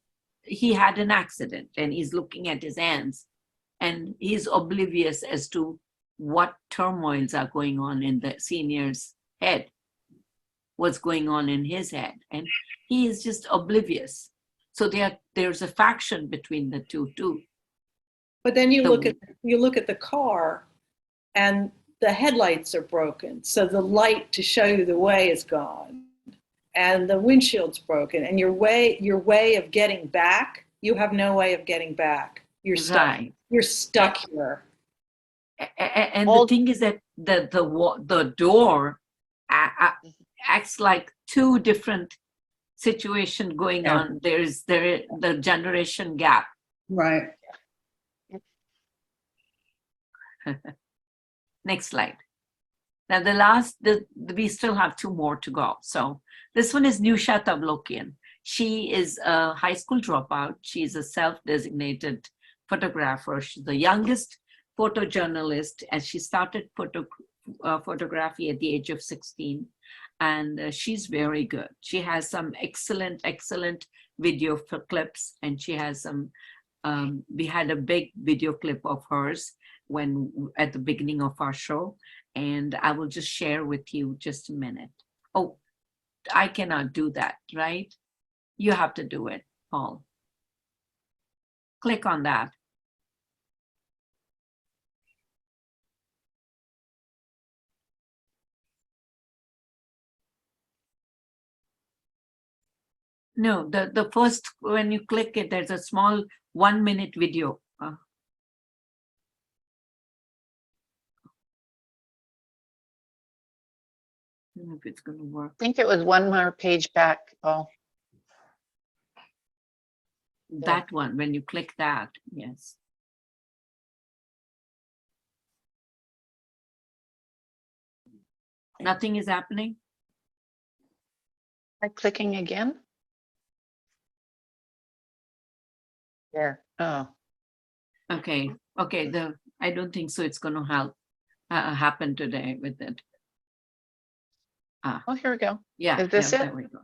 he had an accident and he's looking at his hands and he's oblivious as to what turmoils are going on in the senior's head, what's going on in his head. And he is just oblivious. So there's a faction between the two too. But then you So- look at the car and the headlights are broken. So the light to show you the way is gone. And the windshield's broken. And your way of getting back, you have no way of getting back. You're stuck. Right. You're stuck here. And the All- thing is that the door acts like two different situations going Yeah. on. There's the generation gap. Right. Next slide. Now we still have two more to go. So this one is Nusha Tavlokian. She is a high school dropout. She's a self-designated photographer. She's the youngest photojournalist, and she started photography at the age of 16. And she's very good. She has some excellent video clips, and she has some, we had a big video clip of hers at the beginning of our show, and I will just share with you just a minute. Oh, I cannot do that, right? You have to do it, Paul. Click on that. No, the first, when you click it, there's a small 1-minute video. I don't know if it's going to work. I think it was one more page back, Paul. That one, when you click that, yes. Nothing is happening? Try clicking again. There. Oh, Okay, I don't think so. It's going to help happen today with it. oh, here we go. Yeah, Is this yeah, it? there we go.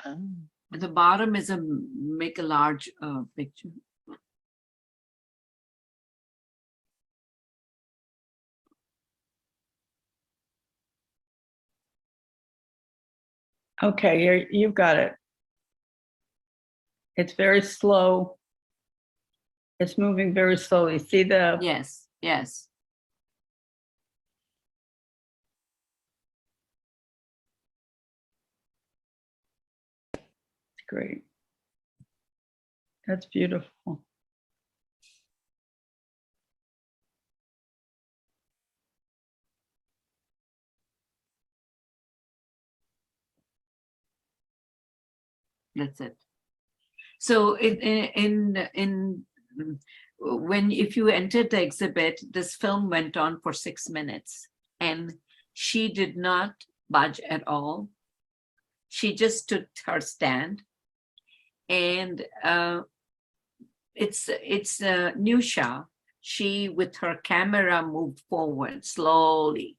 Oh. At the bottom is make a large picture. Okay, you've got it. It's very slow. It's moving very slowly. See the, Yes, yes. great. That's beautiful. That's it. So if you entered the exhibit, this film went on for 6 minutes, and she did not budge at all. She just took her stand, and it's Nusha. She, with her camera, moved forward slowly.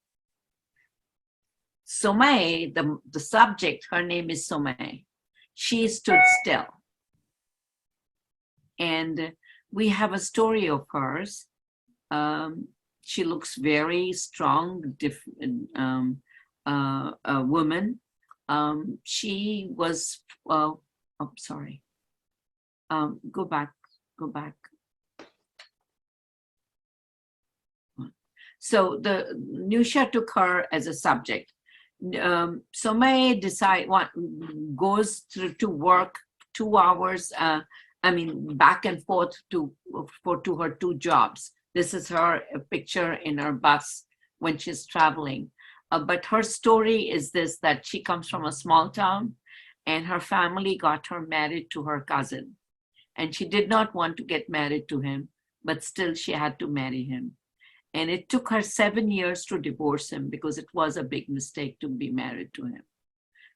Somay, the subject, her name is Somay. She stood still. And we have a story of hers. She looks very strong, a woman. She was, oh, sorry. Go back. So the Nusha took her as a subject. Somay goes to work 2 hours, back and forth to her 2 jobs. This is her picture in her bus when she's traveling. But her story is this, that she comes from a small town and her family got her married to her cousin. And she did not want to get married to him, but still she had to marry him. And it took her 7 years to divorce him because it was a big mistake to be married to him.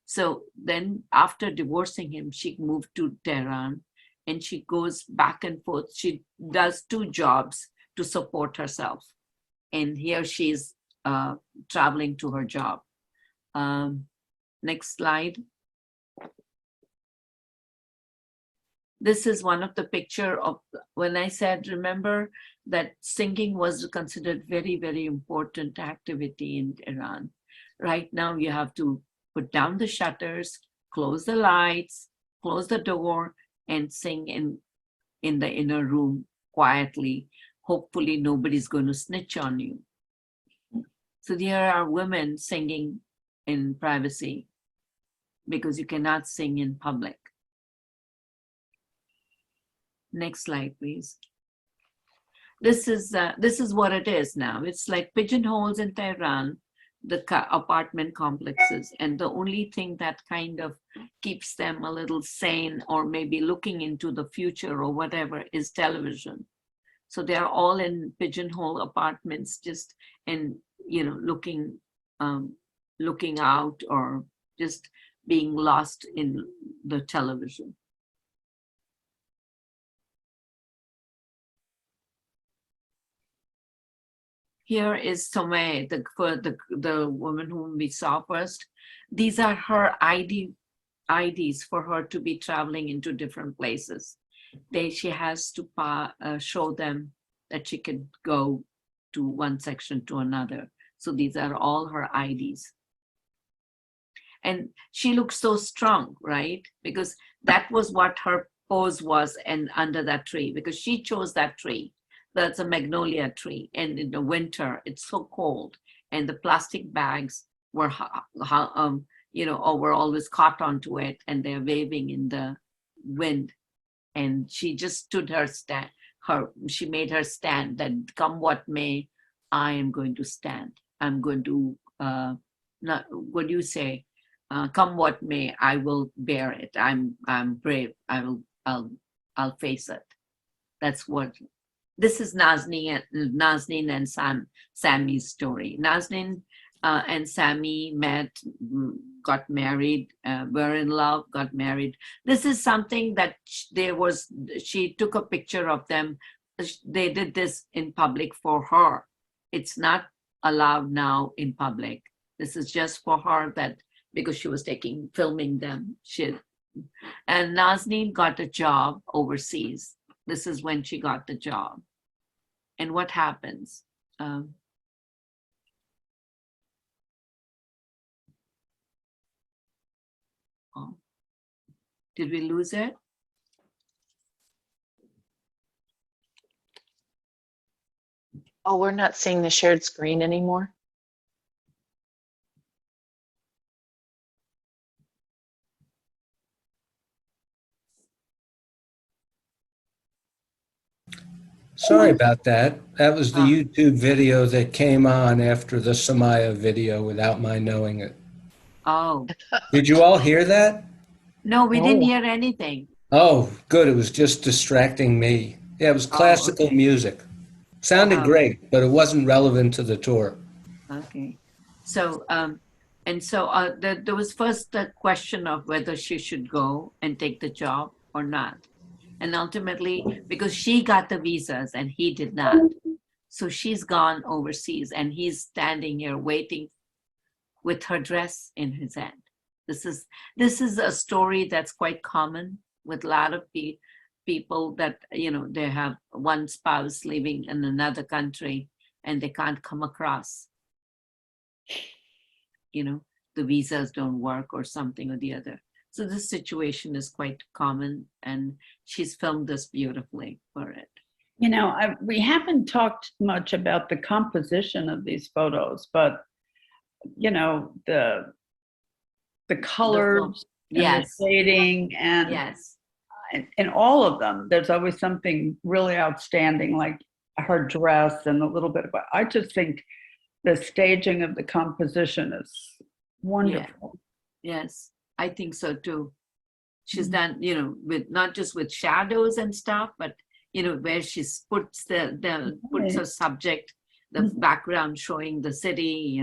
So then after divorcing him, she moved to Tehran and she goes back and forth. She does 2 jobs to support herself. And here she's traveling to her job. Next slide. This is one of the picture of when I said, remember that singing was considered very, very important activity in Iran. Right now you have to put down the shutters, close the lights, close the door, and sing in the inner room quietly. Hopefully nobody's going to snitch on you. So there are women singing in privacy because you cannot sing in public. Next slide, please. This is what it is now. It's like pigeonholes in Tehran, the apartment complexes, and the only thing that kind of keeps them a little sane or maybe looking into the future or whatever is television. So they're all in pigeonhole apartments, just looking out or just being lost in the television. Here is Someh, the woman whom we saw first. These are her IDs for her to be traveling into different places. She has to show them that she can go to one section to another. So these are all her IDs. And she looks so strong, right? Because that was what her pose was and under that tree, because she chose that tree. That's a magnolia tree, and in the winter it's so cold, and the plastic bags were were always caught onto it, and they're waving in the wind. And she just stood she made her stand that come what may, I am going to stand. I'm going to what do you say? Come what may, I will bear it. I'm brave. I'll face it. That's what. This is Nazneen and Sammy's story. Nazneen and Sammy met, got married, were in love, got married. This is something that she took a picture of them. They did this in public for her. It's not allowed now in public. This is just for her, that because she was filming them. And Nazneen got a job overseas. This is when she got the job. And what happens? Did we lose it? Oh, we're not seeing the shared screen anymore. Sorry about that. That was the YouTube video that came on after the Samaya video without my knowing it. Oh, Did you all hear that? no, we didn't hear anything. Oh, good. It was just distracting me. Yeah, it was classical music. Sounded great, but it wasn't relevant to the tour. Okay. So, there was first the question of whether she should go and take the job or not. And ultimately, because she got the visas and he did not, so she's gone overseas and he's standing here waiting with her dress in his hand. This is a story that's quite common with a lot of people that, they have one spouse living in another country and they can't come across. The visas don't work or something or the other. So this situation is quite common, and she's filmed this beautifully for it. We haven't talked much about the composition of these photos, but the colors, yes, and the shading, and yes, in all of them, there's always something really outstanding, like her dress and a little bit of. I just think the staging of the composition is wonderful. yes. I think so too. She's done, with not just with shadows and stuff, but where she puts puts her subject, the background showing the city.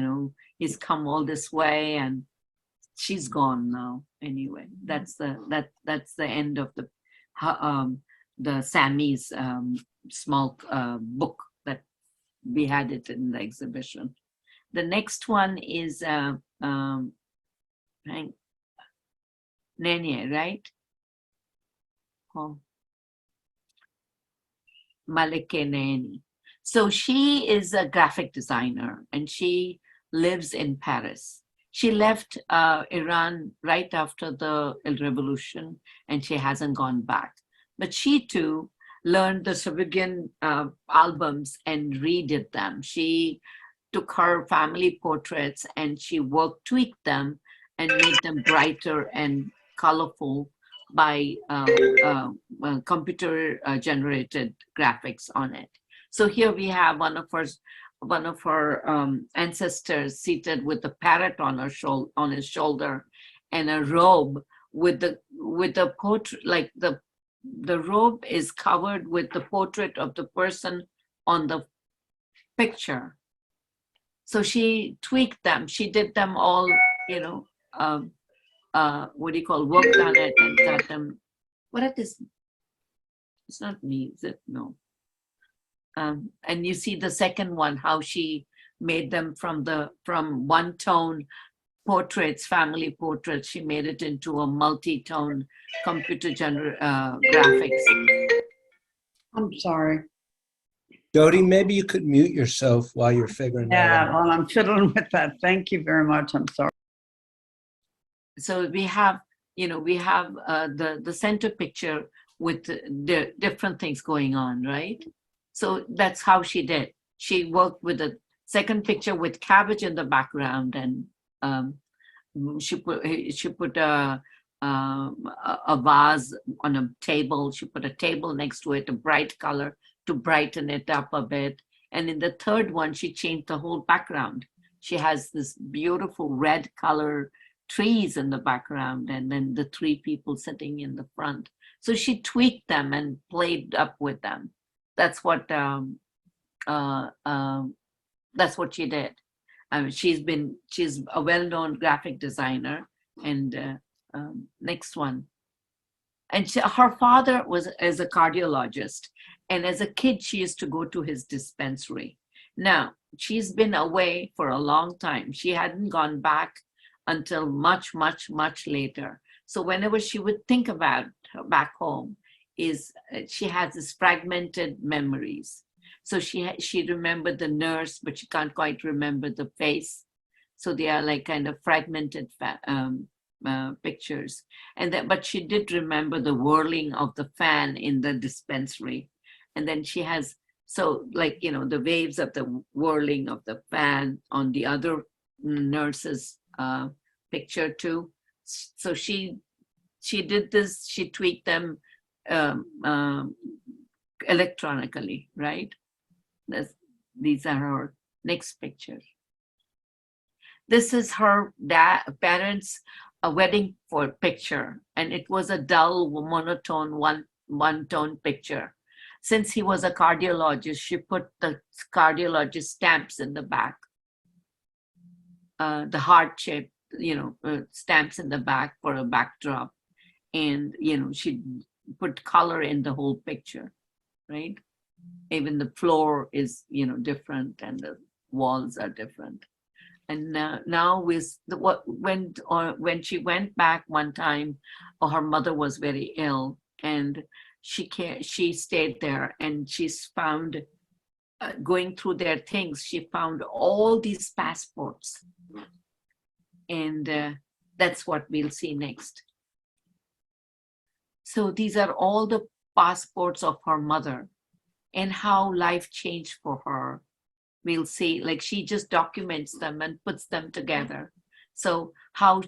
He's come all this way, and she's gone now. Anyway, that's the end of the the Sammy's small book that we had it in the exhibition. The next one is Nene, right? Oh. Malike Nene. So she is a graphic designer and she lives in Paris. She left Iran right after the revolution and she hasn't gone back. But she too learned the Savigian albums and redid them. She took her family portraits and she tweaked them and made them brighter and colorful by computer generated graphics on it. So here we have one of her ancestors seated with a parrot on his shoulder and a robe with the portrait, like the robe is covered with the portrait of the person on the picture. So she tweaked them. She did them all, what do you call, worked on it and got them. What is this? It's not me, is it? No. And you see the second one, how she made them from one tone portraits, family portraits. She made it into a multi-tone computer graphics. I'm sorry. Jody, maybe you could mute yourself while you're figuring that Yeah, out. well, I'm fiddling with that. Thank you very much. I'm sorry. So we have, the center picture with the different things going on, right? So that's how she did. She worked with the second picture with cabbage in the background, and she put a vase on a table. She put a table next to it, a bright color to brighten it up a bit. And in the third one, she changed the whole background. She has this beautiful red color trees in the background, and then the three people sitting in the front. So she tweaked them and played up with them. That's what she did. She's a well-known graphic designer. And next one. And her father is a cardiologist. And as a kid, she used to go to his dispensary. Now, she's been away for a long time. She hadn't gone back until much, much, much later. So whenever she would think about her back home, she has this fragmented memories. So she remembered the nurse, but she can't quite remember the face. So they are like kind of fragmented pictures. But she did remember the whirling of the fan in the dispensary. And then she has, the waves of the whirling of the fan on the other nurse's picture too. So she did this, she tweaked them electronically, right? These are her next pictures. This is her parents' wedding picture, and it was a dull, monotone, one-tone picture. Since he was a cardiologist, she put the cardiologist stamps in the back, the heart shape, stamps in the back for a backdrop, and she put color in the whole picture, right? Even the floor is different, and the walls are different. And now when she went back one time, her mother was very ill, and she stayed there, and she's found going through their things, she found all these passports, and that's what we'll see next. So these are all the passports of her mother and how life changed for her. We'll see, like she just documents them and puts them together. So how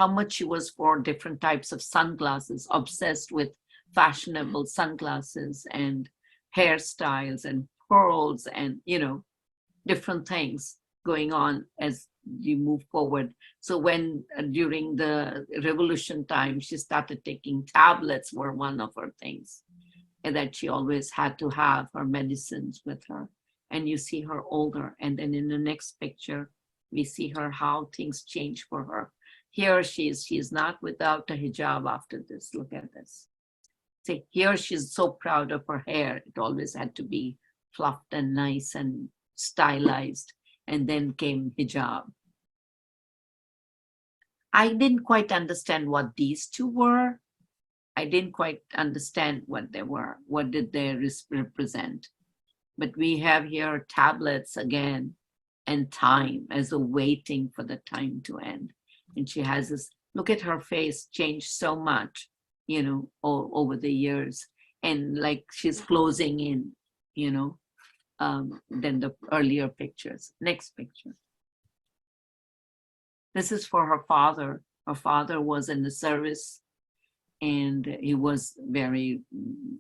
much she was for different types of sunglasses, obsessed with fashionable sunglasses and hairstyles and pearls and, different things going on as you move forward. So when during the revolution time, she started taking tablets were one of her things, and that she always had to have her medicines with her. And you see her older. And then in the next picture, we see her, how things change for her. Here she is not without a hijab after this. Look at this. say here she's so proud of her hair. It always had to be fluffed and nice and stylized. And then came hijab. I didn't quite understand what these two were. I didn't quite understand what they were. What did they represent? But we have here tablets again and time as a waiting for the time to end. And she has this, look at her face changed so much, you know, over the years. And like she's closing in, you know, than the earlier pictures. Next picture. This is for her father. Her father was in the service and he was very,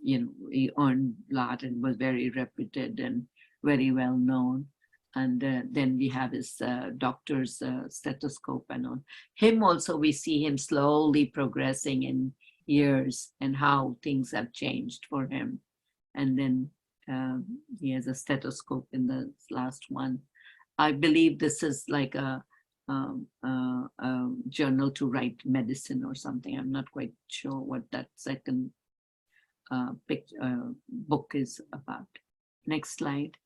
you know, he earned a lot and was very reputed and very well known. And then we have his doctor's stethoscope and on. Him also, we see him slowly progressing in years and how things have changed for him. And then he has a stethoscope in the last one. I believe this is like a journal to write medicine or something. I'm not quite sure what that second book is about. Next slide.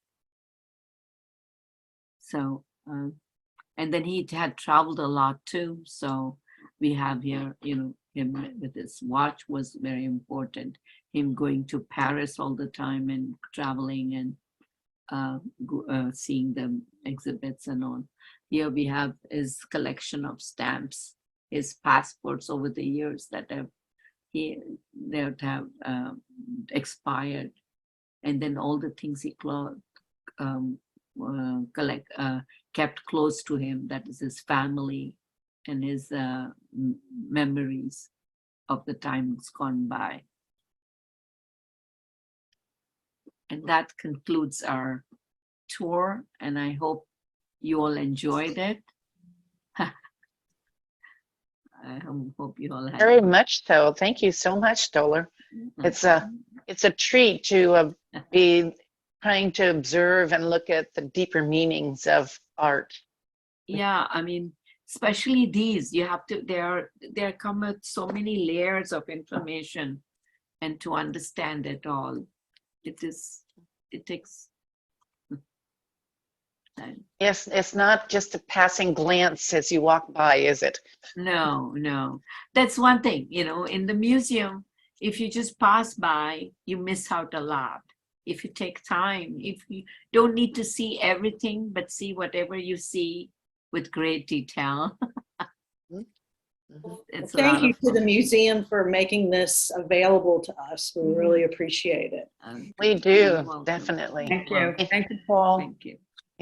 So, and then he had traveled a lot too. So we have here, you know, him with his watch was very important. Him going to Paris all the time and traveling and seeing the exhibits and all. Here we have his collection of stamps, his passports over the years that have expired, and then all the things he kept close to him. That is his family and his memories of the times gone by. And that concludes our tour, and I hope you all enjoyed it. I hope you all had Very much so. Thank you so much, Doler. It's a treat to be trying to observe and look at the deeper meanings of art. Yeah, I mean, especially these, you have to, there come with so many layers of information, and to understand it all, it takes time. Yes, it's not just a passing glance as you walk by, is it? No. That's one thing, you know, in the museum, if you just pass by, you miss out a lot. If you take time, if you don't need to see everything, but see whatever you see with great detail. It's Thank you to the fun. museum for making this available to us. We really appreciate it. We You're do, welcome. definitely. Thank you. Thank you, Paul. Thank you.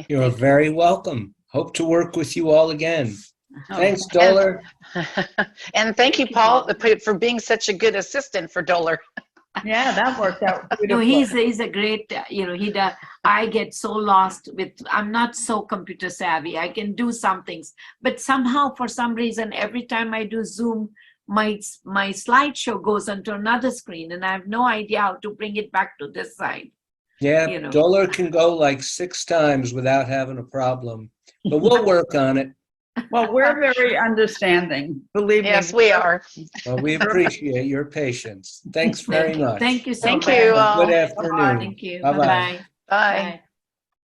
You're very welcome. Hope to work with you all again. Oh, Thanks, Doler. And thank you, you, Paul, Paul. for being such a good assistant for Doler. Yeah, that worked out No, beautifully. he's a great, you know, he does. I get so lost with, I'm not so computer savvy. I can do some things, but somehow for some reason, every time I do Zoom, my slideshow goes onto another screen and I have no idea how to bring it back to this side. Yeah, You know. Doler can go like 6 times without having a problem, but we'll work on it. Well, we're very understanding, believe me. Yes, we are. Well, we appreciate your patience. Thanks very much. Thank you so Thank much. you Have a all. good afternoon. Thank you. Bye-bye. Bye-bye. Bye. Bye.